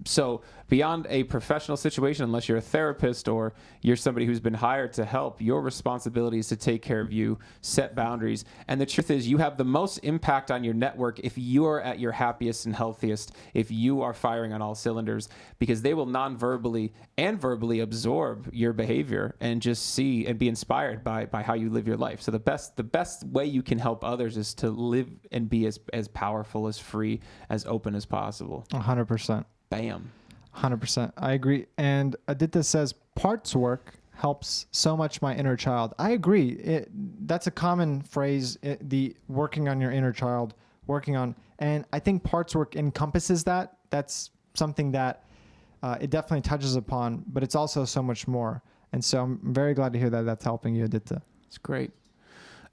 So beyond a professional situation, unless you're a therapist or you're somebody who's been hired to help, your responsibility is to take care of you, set boundaries. And the truth is, you have the most impact on your network if you are at your happiest and healthiest, if you are firing on all cylinders, because they will non-verbally and verbally absorb your behavior and just see and be inspired by how you live your life. So the best way you can help others is to live and be as powerful, as free, as open as possible. 100%. Bam. 100%. I agree. And Aditya says, parts work helps so much my inner child. I agree. That's a common phrase, the working on your inner child, and I think parts work encompasses that. That's something that it definitely touches upon, but it's also so much more. And so I'm very glad to hear that that's helping you, Aditya. It's great.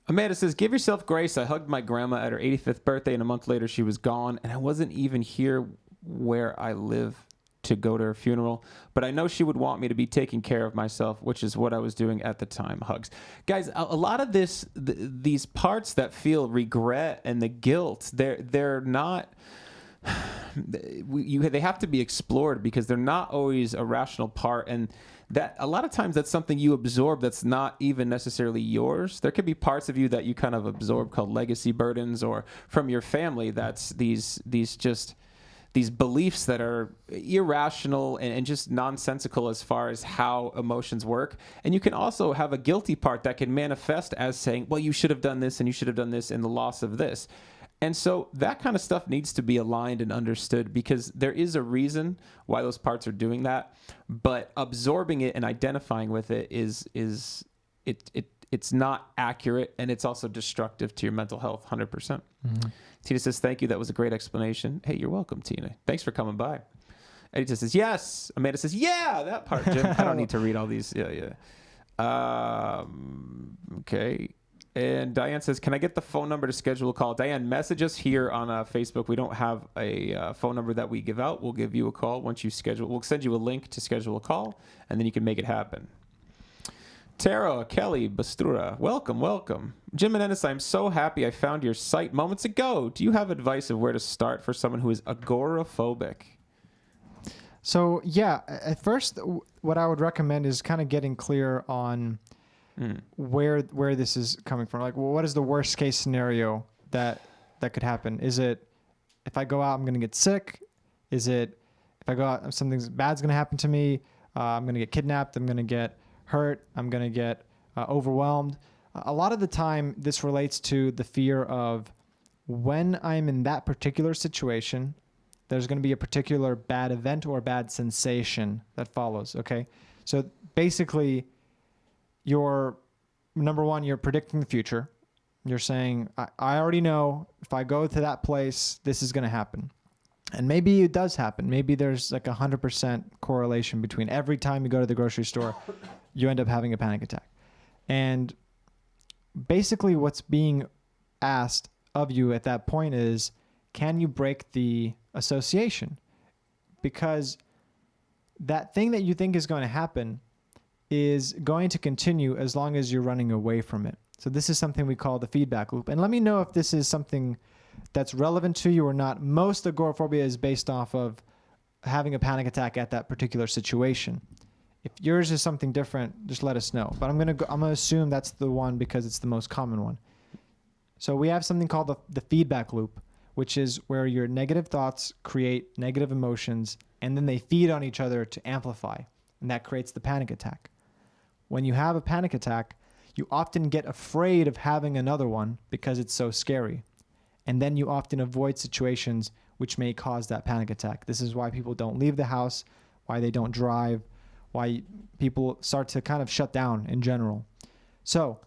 Amanda says, give yourself grace. I hugged my grandma at her 85th birthday, and a month later she was gone, and I wasn't even here where I live to go to her funeral, but I know she would want me to be taking care of myself, which is what I was doing at the time. Hugs. Guys, a lot of these parts that feel regret and the guilt, they're not, they have to be explored, because they're not always a rational part, and that a lot of times that's something you absorb that's not even necessarily yours. There could be parts of you that you kind of absorb called legacy burdens, or from your family, that's these beliefs that are irrational and just nonsensical as far as how emotions work. And you can also have a guilty part that can manifest as saying, well, you should have done this and you should have done this, and the loss of this. And so that kind of stuff needs to be aligned and understood, because there is a reason why those parts are doing that. But absorbing it and identifying with it it's not accurate, and it's also destructive to your mental health, 100%. Tina says, thank you. That was a great explanation. Hey, you're welcome, Tina. Thanks for coming by. Eddie just says, yes. Amanda says, yeah, that part, Jim. I don't need to read all these. Yeah. Okay. And Diane says, can I get the phone number to schedule a call? Diane, message us here on Facebook. We don't have a phone number that we give out. We'll give you a call once you schedule. We'll send you a link to schedule a call, and then you can make it happen. Tara, Kelly, Bastura, welcome. Jim and Ennis, I'm so happy I found your site moments ago. Do you have advice of where to start for someone who is agoraphobic? So, yeah, at first, what I would recommend is kind of getting clear on where this is coming from. Like, well, what is the worst case scenario that could happen? Is it, if I go out, I'm going to get sick? Is it, if I go out, something bad's going to happen to me? I'm going to get kidnapped. I'm going to get hurt. I'm going to get overwhelmed. A lot of the time, this relates to the fear of when I'm in that particular situation, there's going to be a particular bad event or bad sensation that follows, okay? So basically, you're, number one, you're predicting the future. You're saying, I already know if I go to that place, this is going to happen. And maybe it does happen. Maybe there's like 100% correlation between every time you go to the grocery store, you end up having a panic attack. And basically what's being asked of you at that point is, can you break the association? Because that thing that you think is going to happen is going to continue as long as you're running away from it. So this is something we call the feedback loop. And let me know if this is something that's relevant to you or not. Most agoraphobia is based off of having a panic attack at that particular situation. If yours is something different, just let us know. But I'm gonna assume that's the one because it's the most common one. So we have something called the feedback loop, which is where your negative thoughts create negative emotions, and then they feed on each other to amplify, and that creates the panic attack. When you have a panic attack, you often get afraid of having another one because it's so scary. And then you often avoid situations which may cause that panic attack. This is why people don't leave the house, why they don't drive, why people start to kind of shut down in general. So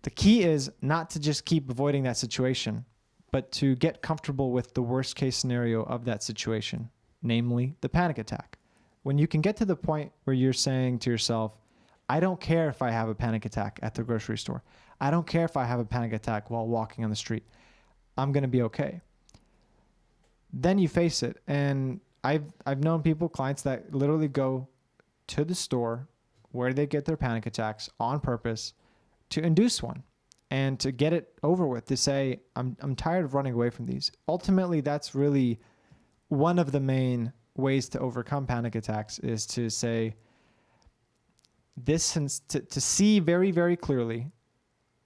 the key is not to just keep avoiding that situation, but to get comfortable with the worst case scenario of that situation, namely the panic attack. When you can get to the point where you're saying to yourself, I don't care if I have a panic attack at the grocery store. I don't care if I have a panic attack while walking on the street. I'm going to be okay. Then you face it. And I've known people, clients that literally go to the store where they get their panic attacks on purpose to induce one and to get it over with, to say, I'm tired of running away from these. Ultimately, that's really one of the main ways to overcome panic attacks, is to say, to see very, very clearly,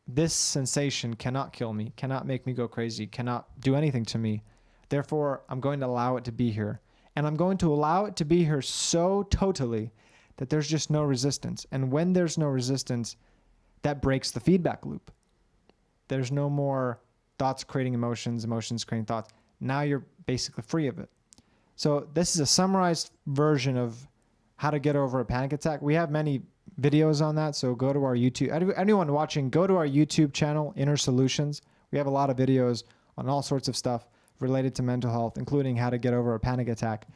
this sensation cannot kill me, cannot make me go crazy, cannot do anything to me. Therefore, I'm going to allow it to be here. And I'm going to allow it to be here so totally that there's just no resistance. And when there's no resistance, that breaks the feedback loop. There's no more thoughts creating emotions, emotions creating thoughts. Now you're basically free of it. So this is a summarized version of how to get over a panic attack. We have many videos on that, so go to our YouTube. Anyone watching, go to our YouTube channel, Inner Solutions. We have a lot of videos on all sorts of stuff related to mental health, including how to get over a panic attack.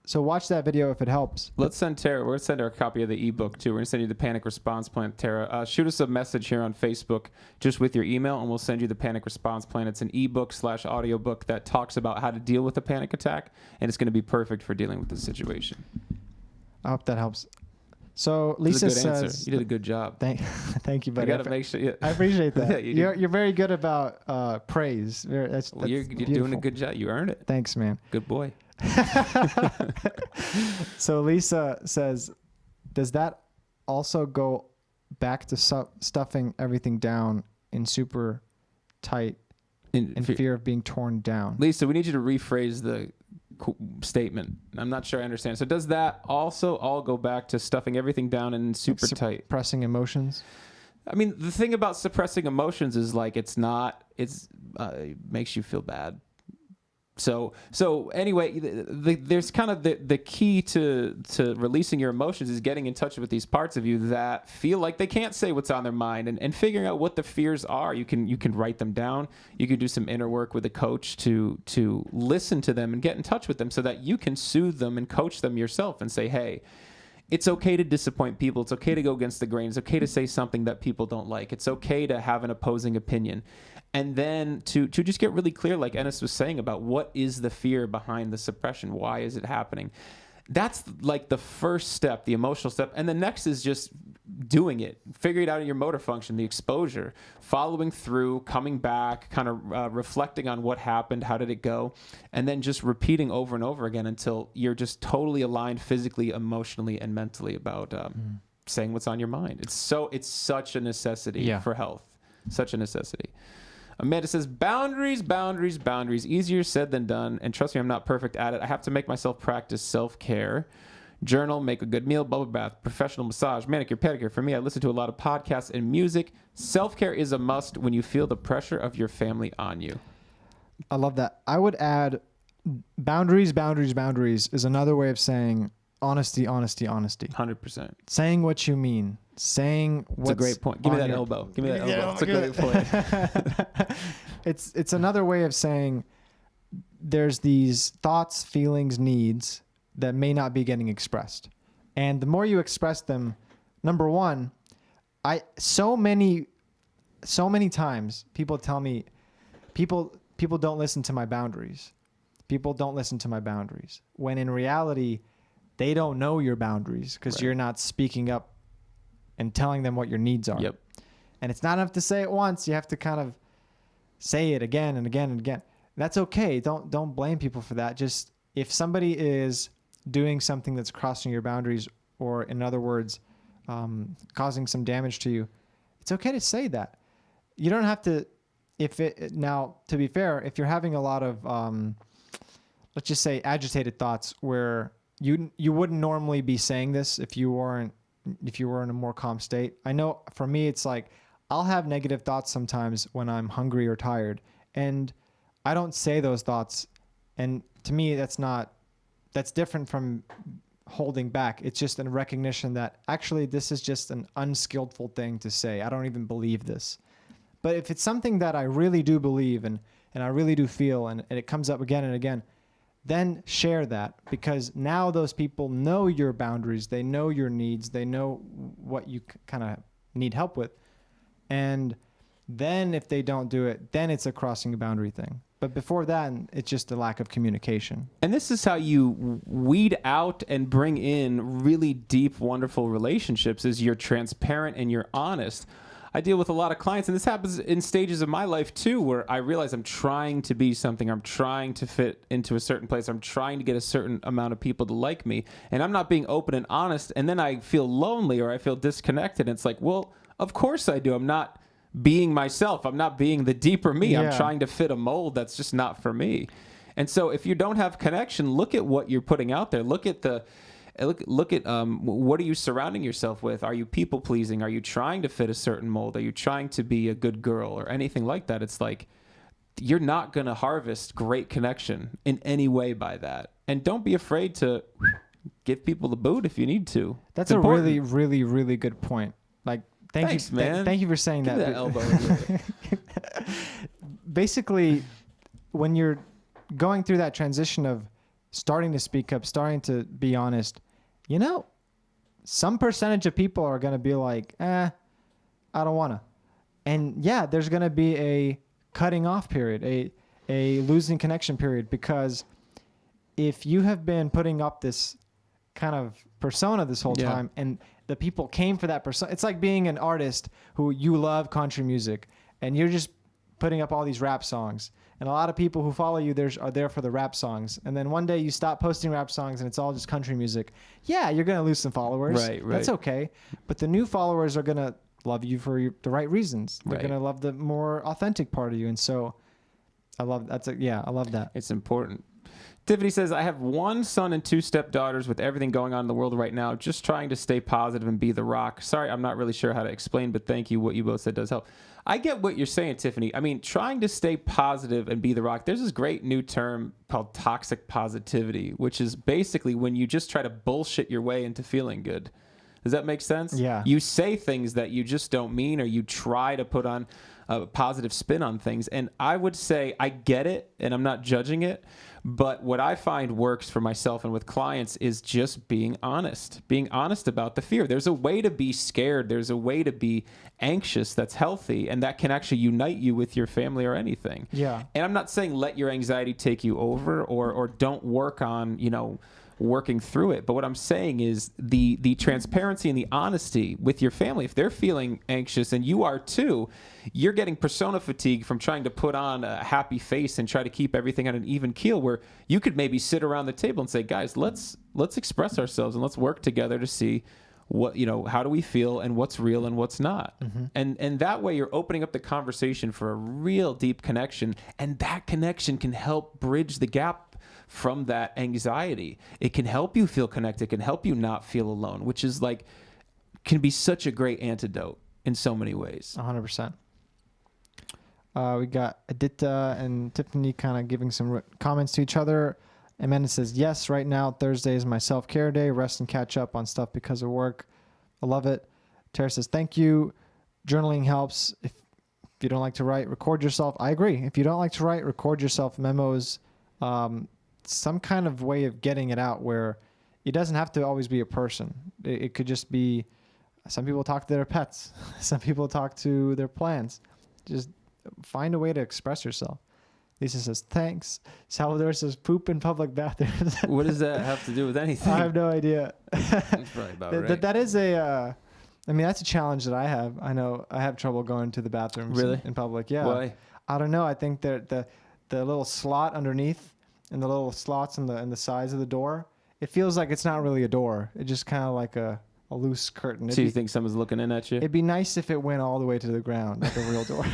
So watch that video if it helps. Let's send Tara. We're going to send her a copy of the ebook, too. We're going to send you the Panic Response Plan, Tara. Shoot us a message here on Facebook just with your email, and we'll send you the Panic Response Plan. It's an ebook/audiobook that talks about how to deal with a panic attack, and it's going to be perfect for dealing with this situation. I hope that helps. So Lisa says, answer. You did a good job. Thank you, buddy. I got to make sure. Yeah. I appreciate that. Yeah, you're very good about praise. That's you're doing a good job. You earned it. Thanks, man. Good boy. So Lisa says, does that also go back to stuffing everything down in super tight in fear of being torn down? Lisa, we need you to rephrase the statement. I'm not sure I understand. So does that also all go back to stuffing everything down in super tight? Suppressing emotions? I mean, the thing about suppressing emotions is like it makes you feel bad. So anyway, there's kind of the key to releasing your emotions is getting in touch with these parts of you that feel like they can't say what's on their mind, and figuring out what the fears are. You can write them down. You can do some inner work with a coach to listen to them and get in touch with them so that you can soothe them and coach them yourself and say, hey, it's okay to disappoint people. It's okay to go against the grain. It's okay to say something that people don't like. It's okay to have an opposing opinion. And then to just get really clear, like Ennis was saying, about what is the fear behind the suppression? Why is it happening? That's like the first step, the emotional step. And the next is just doing it, figuring it out in your motor function, the exposure, following through, coming back, kind of reflecting on what happened, how did it go, and then just repeating over and over again until you're just totally aligned physically, emotionally, and mentally about saying what's on your mind. It's such a necessity for health, such a necessity. Amanda says, boundaries, boundaries, boundaries. Easier said than done. And trust me, I'm not perfect at it. I have to make myself practice self-care. Journal, make a good meal, bubble bath, professional massage, manicure, pedicure. For me, I listen to a lot of podcasts and music. Self-care is a must when you feel the pressure of your family on you. I love that. I would add boundaries, boundaries, boundaries is another way of saying honesty, honesty, honesty. 100%. Saying what you mean. Saying what's a great point. Give me that elbow. Give me that elbow. It's a great point. It's another way of saying there's these thoughts, feelings, needs that may not be getting expressed. And the more you express them, number one, so many times people tell me people don't listen to my boundaries. People don't listen to my boundaries. When in reality, they don't know your boundaries because you're not speaking up and telling them what your needs are. Yep. And it's not enough to say it once. You have to kind of say it again and again and again. That's okay. Don't blame people for that. Just if somebody is doing something that's crossing your boundaries, or in other words, causing some damage to you, it's okay to say that. You don't have to, now, to be fair, if you're having a lot of, let's just say agitated thoughts where you wouldn't normally be saying this if you were in a more calm state. I know for me, it's like I'll have negative thoughts sometimes when I'm hungry or tired, and I don't say those thoughts. And to me, that's different from holding back. It's just a recognition that actually this is just an unskillful thing to say. I don't even believe this. But if it's something that I really do believe and I really do feel and it comes up again and again, then share that, because now those people know your boundaries. They know your needs. They know what you kind of need help with. And then if they don't do it, then it's a crossing a boundary thing. But before that, it's just a lack of communication. And this is how you weed out and bring in really deep, wonderful relationships, is you're transparent and you're honest. I deal with a lot of clients, and this happens in stages of my life too, where I realize I'm trying to be something. I'm trying to fit into a certain place. I'm trying to get a certain amount of people to like me, and I'm not being open and honest. And then I feel lonely or I feel disconnected. And it's like, well, of course I do. I'm not being myself. I'm not being the deeper me. Yeah. I'm trying to fit a mold that's just not for me. And so if you don't have connection, look at what you're putting out there. Look at what are you surrounding yourself with? Are you people pleasing? Are you trying to fit a certain mold? Are you trying to be a good girl or anything like that? It's like you're not going to harvest great connection in any way by that. And don't be afraid to give people the boot if you need to. That's a really, really, really good point. Like, thanks, man. Thank you for saying Give that. That elbow. Basically, when you're going through that transition of starting to speak up, starting to be honest, some percentage of people are going to be like, I don't want to. And yeah, there's going to be a cutting off period, a losing connection period, because if you have been putting up this kind of persona this whole time and the people came for that persona, it's like being an artist who you love country music and you're just putting up all these rap songs. And a lot of people who follow you are there for the rap songs. And then one day you stop posting rap songs and it's all just country music. Yeah, you're going to lose some followers. Right. That's okay. But the new followers are going to love you for the right reasons. They're going to love the more authentic part of you. And so I love that. It's important. It's important. Tiffany says, I have one son and two stepdaughters with everything going on in the world right now, just trying to stay positive and be the rock. Sorry, I'm not really sure how to explain, but thank you. What you both said does help. I get what you're saying, Tiffany. I mean, trying to stay positive and be the rock. There's this great new term called toxic positivity, which is basically when you just try to bullshit your way into feeling good. Does that make sense? Yeah. You say things that you just don't mean, or you try to put on a positive spin on things. And I would say I get it, and I'm not judging it. But what I find works for myself and with clients is just being honest about the fear. There's a way to be scared. There's a way to be anxious that's healthy, and that can actually unite you with your family or anything. Yeah. And I'm not saying let your anxiety take you over, or don't work on, working through it. But what I'm saying is the transparency and the honesty with your family. If they're feeling anxious and you are too, you're getting persona fatigue from trying to put on a happy face and try to keep everything on an even keel, where you could maybe sit around the table and say, guys, let's express ourselves and let's work together to see what, how do we feel and what's real and what's not. Mm-hmm. And that way you're opening up the conversation for a real deep connection, and that connection can help bridge the gap from that anxiety. It can help you feel connected. It can help you not feel alone, which is can be such a great antidote in so many ways. 100%. We got Adita and Tiffany kind of giving some comments to each other. Amanda says, yes, right now, Thursday is my self-care day. Rest and catch up on stuff because of work. I love it. Tara says, thank you. Journaling helps. If you don't like to write, record yourself. I agree. If you don't like to write, record yourself memos. Some kind of way of getting it out where it doesn't have to always be a person. It could just be, some people talk to their pets. Some people talk to their plants. Just find a way to express yourself. Lisa says, thanks. Salvador says, poop in public bathrooms. What does that have to do with anything? I have no idea. That's probably about right. That is that's a challenge that I have. I know I have trouble going to the bathrooms in public. Yeah. Why? I don't know. I think that the little slot underneath and the little slots in the sides of the door, it feels like it's not really a door. It's just kind of like a loose curtain. So you think someone's looking in at you? It'd be nice if it went all the way to the ground, like a real door.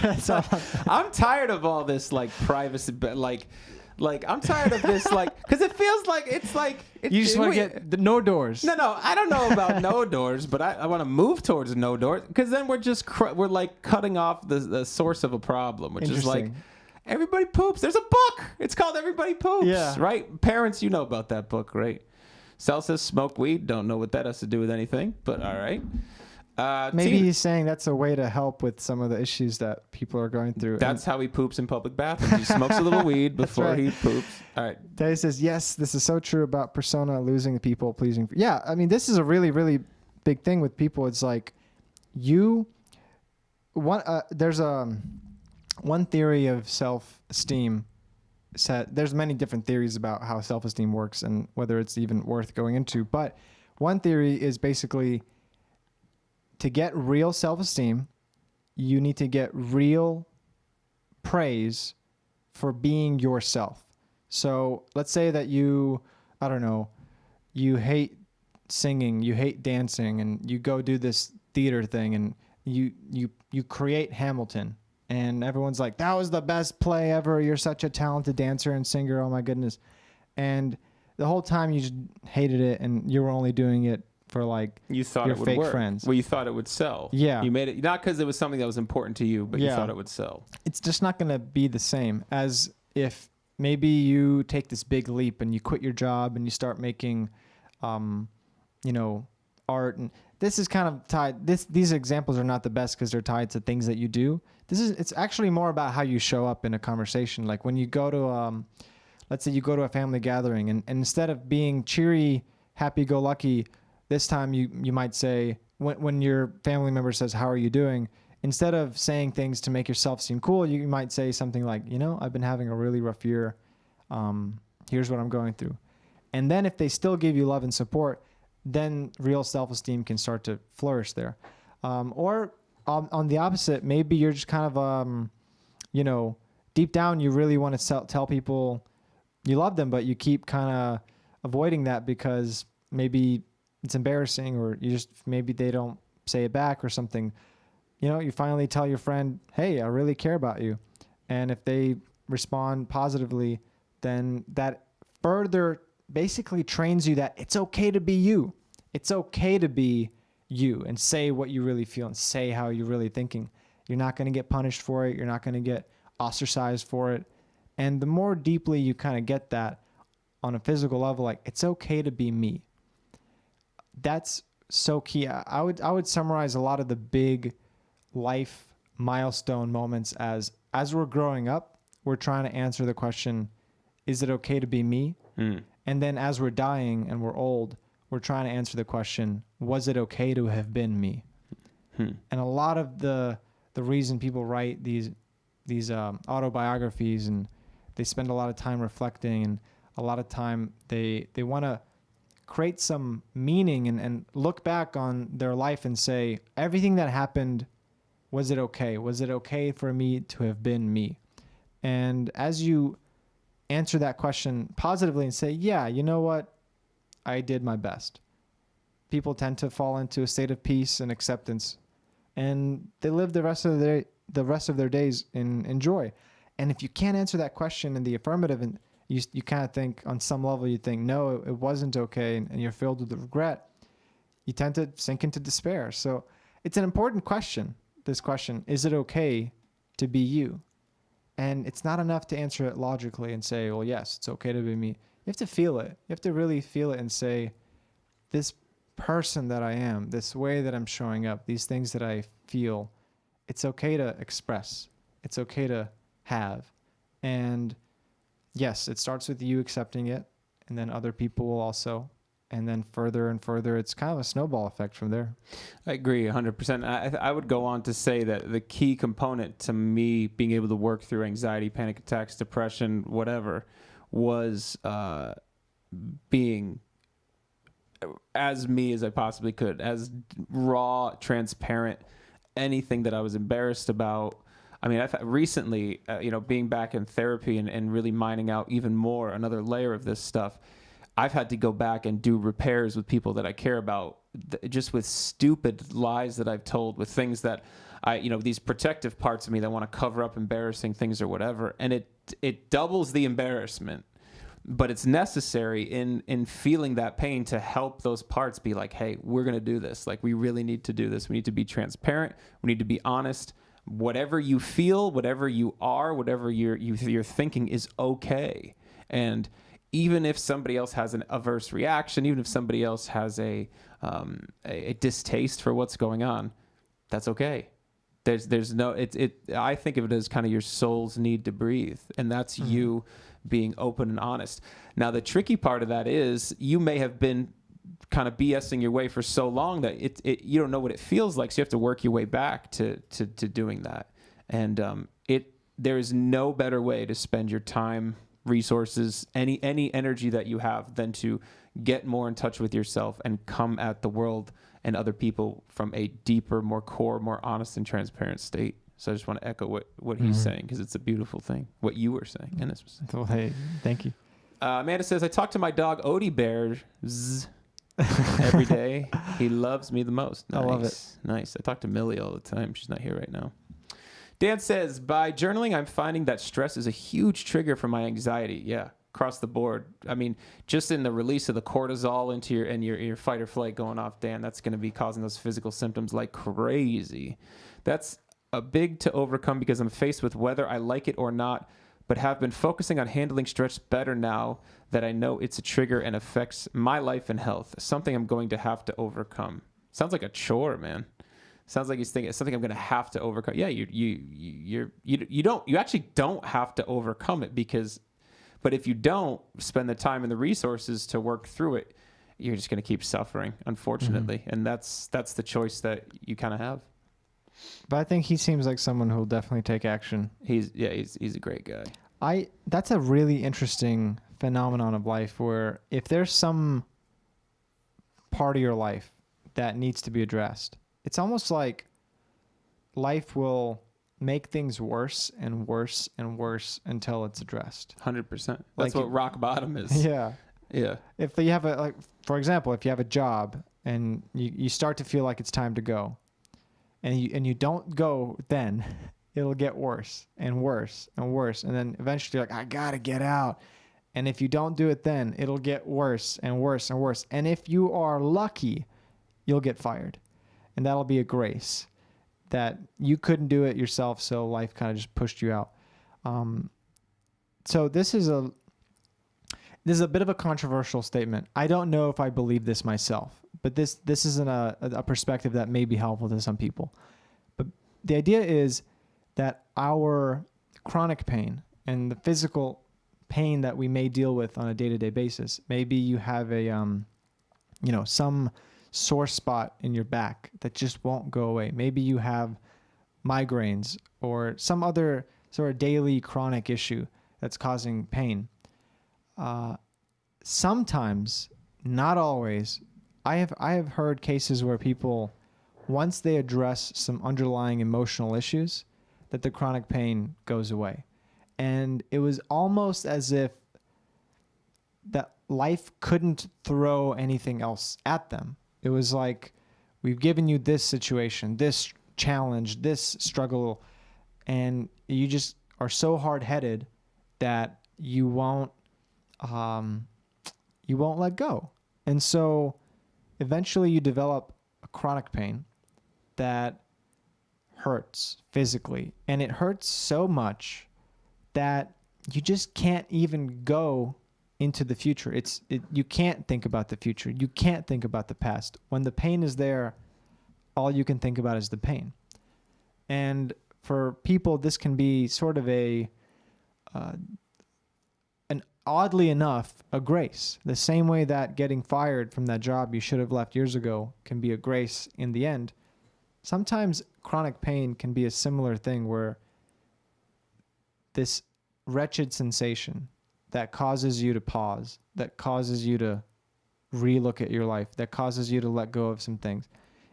I'm tired of all this privacy, but I'm tired of this because it feels like you just want to get the no doors. No, I don't know about no doors, but I want to move towards no doors, because then we're just we're cutting off the source of a problem, which is everybody poops. There's a book. It's called Everybody Poops. Yeah. Right? Parents, you know about that book, right? Sal says smoke weed. Don't know what that has to do with anything, but all right. Maybe he's saying that's a way to help with some of the issues that people are going through. That's how he poops in public bathrooms. He smokes a little weed before he poops. All right. Dave says, yes, this is so true about persona, losing the people, pleasing. Yeah, I mean, this is a really, really big thing with people. It's like there's one theory of self-esteem set. There's many different theories about how self-esteem works and whether it's even worth going into. But one theory is basically, to get real self-esteem, you need to get real praise for being yourself. So let's say that you hate singing, you hate dancing, and you go do this theater thing, and you create Hamilton. And everyone's like, that was the best play ever. You're such a talented dancer and singer. Oh, my goodness. And the whole time you just hated it, and you were only doing it for you thought your it would fake work. friends. Well, you thought it would sell. Yeah. You made it, not because it was something that was important to you, but you thought it would sell. It's just not going to be the same as if maybe you take this big leap and you quit your job and you start making, art. And this is kind of tied. These examples are not the best because they're tied to things that you do. It's actually more about how you show up in a conversation. Like when you go to, let's say you go to a family gathering, and instead of being cheery, happy-go-lucky, this time you might say, when your family member says, how are you doing? Instead of saying things to make yourself seem cool, you might say something like, I've been having a really rough year. Here's what I'm going through. And then if they still give you love and support, then real self-esteem can start to flourish there. Or on the opposite, maybe you're just kind of, deep down, you really want to tell people you love them, but you keep kind of avoiding that because maybe it's embarrassing, or maybe they don't say it back or something. You finally tell your friend, hey, I really care about you. And if they respond positively, then that further basically trains you that it's okay to be you. It's okay to be you and say what you really feel and say how you're really thinking. You're not going to get punished for it. You're not going to get ostracized for it. And the more deeply you kind of get that on a physical level, like it's okay to be me. That's so key. I would summarize a lot of the big life milestone moments as we're growing up, we're trying to answer the question, is it okay to be me? And then as we're dying and we're old, we're trying to answer the question, was it okay to have been me? And a lot of the reason people write these autobiographies, and they spend a lot of time reflecting, and a lot of time they want to create some meaning and look back on their life and say, everything that happened, was it okay? Was it okay for me to have been me? And as you answer that question positively and say, yeah, you know what? I did my best. People tend to fall into a state of peace and acceptance, and they live the rest of their days in joy. And if you can't answer that question in the affirmative, and you kind of think on some level, you think, no, it wasn't okay, and you're filled with regret, you tend to sink into despair. So it's an important question, this question, is it okay to be you? And it's not enough to answer it logically and say, well, yes, it's okay to be me. You have to feel it. You have to really feel it and say, this person that I am, this way that I'm showing up, these things that I feel, it's okay to express. It's okay to have. And yes, it starts with you accepting it, and then other people will also, and then further and further, it's kind of a snowball effect from there. I agree 100%. I would go on to say that the key component to me being able to work through anxiety, panic attacks, depression, whatever, was being as me as I possibly could, as raw, transparent, anything that I was embarrassed about. I mean, I've recently, being back in therapy and really mining out even more, another layer of this stuff, I've had to go back and do repairs with people that I care about, just with stupid lies that I've told, with things that these protective parts of me that want to cover up embarrassing things or whatever. And it doubles the embarrassment, but it's necessary in feeling that pain to help those parts be like, hey, we're going to do this. Like, we really need to do this. We need to be transparent. We need to be honest. Whatever you feel, whatever you are, whatever you're thinking is okay. And even if somebody else has an adverse reaction, even if somebody else has a distaste for what's going on, that's okay. There's no, I think of it as kind of your soul's need to breathe. And that's you being open and honest. Now, the tricky part of that is you may have been kind of BSing your way for so long that you don't know what it feels like. So you have to work your way back to doing that. And there is no better way to spend your time, resources, any energy that you have than to get more in touch with yourself and come at the world and other people from a deeper, more core, more honest and transparent state. So I just want to echo what he's saying, because it's a beautiful thing, what you were saying. And this was, well, hey, thank you. Amanda says, I talk to my dog Odie Bear every day. He loves me the most. Nice. I love it. Nice. I talk to Millie all the time. She's not here right now. Dan says, by journaling, I'm finding that stress is a huge trigger for my anxiety. Yeah, across the board. I mean, just in the release of the cortisol into your fight or flight going off, Dan, that's going to be causing those physical symptoms like crazy. That's a big to overcome, because I'm faced with whether I like it or not, but have been focusing on handling stress better now that I know it's a trigger and affects my life and health. Something I'm going to have to overcome. Sounds like a chore, man. Sounds like he's thinking it's something I'm going to have to overcome. Yeah, you actually don't have to overcome it, but if you don't spend the time and the resources to work through it, you're just going to keep suffering, unfortunately. And that's the choice that you kind of have. But I think he seems like someone who'll definitely take action. He's a great guy. That's a really interesting phenomenon of life, where if there's some part of your life that needs to be addressed, it's almost like life will make things worse and worse and worse until it's addressed. 100%. That's like what rock bottom is. Yeah. Yeah. If you have for example, if you have a job and you start to feel like it's time to go, and you don't go, then it'll get worse and worse and worse. And then eventually you're like, I gotta get out. And if you don't do it then, it'll get worse and worse and worse. And if you are lucky, you'll get fired. And that'll be a grace that you couldn't do it yourself, so life kind of just pushed you out. So this is a bit of a controversial statement. I don't know if I believe this myself, but this isn't a perspective that may be helpful to some people. But the idea is that our chronic pain and the physical pain that we may deal with on a day-to-day basis, maybe you have a some sore spot in your back that just won't go away. Maybe you have migraines or some other sort of daily chronic issue that's causing pain. Sometimes, not always, I have heard cases where people, once they address some underlying emotional issues, that the chronic pain goes away. And it was almost as if that life couldn't throw anything else at them. It was like, we've given you this situation, this challenge, this struggle, and you just are so hard-headed that you won't let go. And so eventually you develop a chronic pain that hurts physically, and it hurts so much that you just can't even go into the future. You can't think about the future. You can't think about the past. When the pain is there, all you can think about is the pain. And for people, this can be sort of an oddly enough, a grace. The same way that getting fired from that job you should have left years ago can be a grace in the end. Sometimes chronic pain can be a similar thing, where this wretched sensation that causes you to pause, that causes you to relook at your life, that causes you to let go of some things.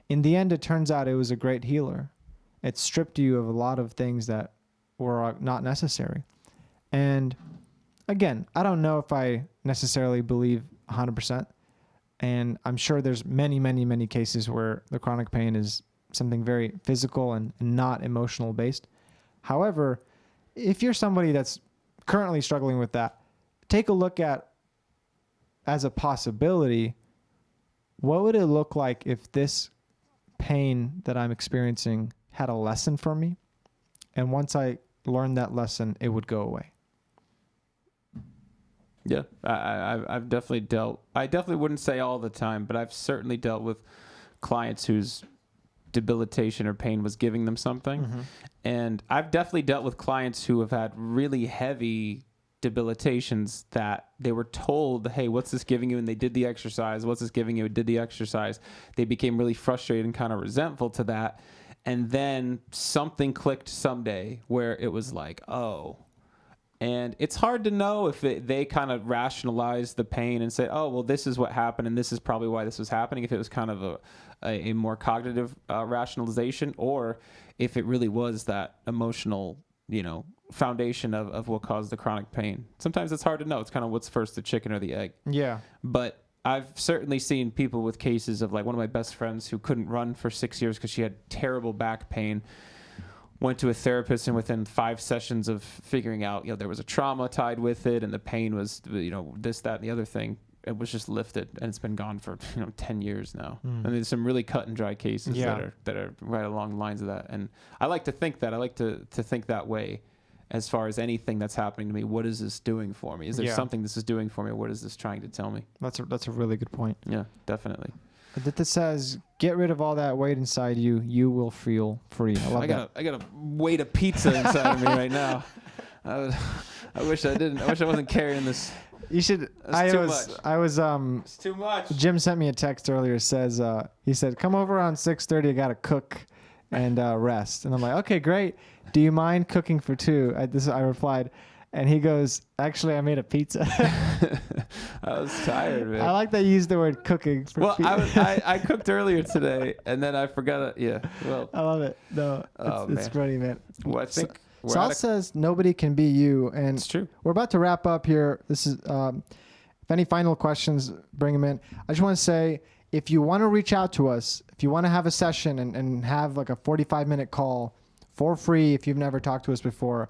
In the end, it turns out it was a great healer. It stripped you of a lot of things that were not necessary. And again, I don't know if I necessarily believe 100%. And I'm sure there's many, many, many cases where the chronic pain is something very physical and not emotional based. However, if you're somebody that's currently struggling with that, take a look at, as a possibility, what would it look like if this pain that I'm experiencing had a lesson for me? And once I learned that lesson, it would go away. Yeah, I've definitely I definitely wouldn't say all the time, but I've certainly dealt with clients whose debilitation or pain was giving them something. Mm-hmm. And I've definitely dealt with clients who have had really heavy debilitations that they were told, hey, what's this giving you? And they did the exercise. What's this giving you? Did the exercise. They became really frustrated and kind of resentful to that. And then something clicked someday where it was like, oh. And it's hard to know if they kind of rationalize the pain and say, oh, well, this is what happened and this is probably why this was happening, if it was kind of a more cognitive rationalization, or if it really was that emotional, foundation of what caused the chronic pain. Sometimes it's hard to know. It's kind of what's first, the chicken or the egg. Yeah. But I've certainly seen people with cases of, like, one of my best friends who couldn't run for 6 years because she had terrible back pain. Went to a therapist, and within 5 sessions of figuring out, there was a trauma tied with it, and the pain was, this, that, and the other thing, it was just lifted, and it's been gone for 10 years now. And there's some really cut and dry cases that are right along the lines of that. And I like to think that. I like to think that way as far as anything that's happening to me. What is this doing for me? Is there something this is doing for me? What is this trying to tell me? That's a really good point. Yeah, definitely. That says, get rid of all that weight inside you. You will feel free. I got a weight of pizza inside of me right now. I wish I didn't. I wish I wasn't carrying this. You should. It's too much. Jim sent me a text earlier. Says he said, come over around 6:30. I got to cook and rest. And I'm like, okay, great. Do you mind cooking for two? I replied. And he goes, actually, I made a pizza. I was tired, man. I like that you used the word cooking. I cooked earlier today, and then I forgot it. Yeah. Well, I love it. No, it's funny, man. Well, I think Sal says nobody can be you, and it's true. We're about to wrap up here. This is. If any final questions, bring them in. I just want to say, if you want to reach out to us, if you want to have a session and have like a 45-minute call for free, if you've never talked to us before.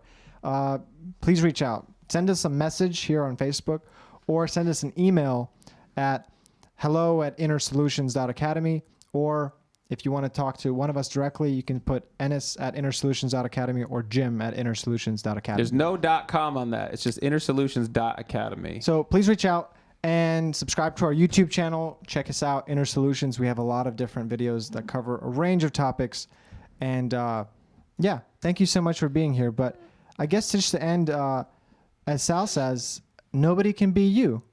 Please reach out. send us a message here on Facebook or send us an email at hello@innersolutions.academy, or if you want to talk to one of us directly, you can put ennis@innersolutions.academy or jim@innersolutions.academy. There's no .com on that. It's just innersolutions.academy. So please reach out and subscribe to our YouTube channel. Check us out, Inner Solutions. We have a lot of different videos that cover a range of topics. And yeah, thank you so much for being here. But I guess just to end, as Sal says, nobody can be you.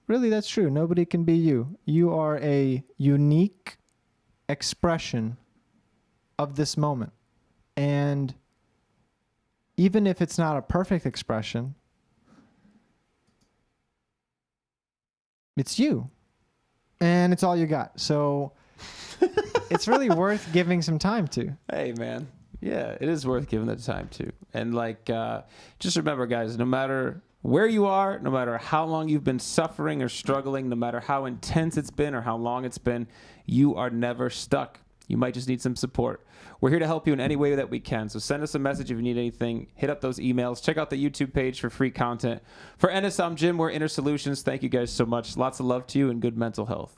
Really, that's true. Nobody can be you. You are a unique expression of this moment. And even if it's not a perfect expression, it's you. And it's all you got. So it's really worth giving some time to. Hey, man. Yeah, it is worth giving the time to. And like, just remember, guys, no matter where you are, no matter how long you've been suffering or struggling, no matter how intense it's been or how long it's been, you are never stuck. You might just need some support. We're here to help you in any way that we can. So send us a message if you need anything. Hit up those emails. Check out the YouTube page for free content. For Ennis, I'm Jim. We're Inner Solutions. Thank you guys so much. Lots of love to you and good mental health.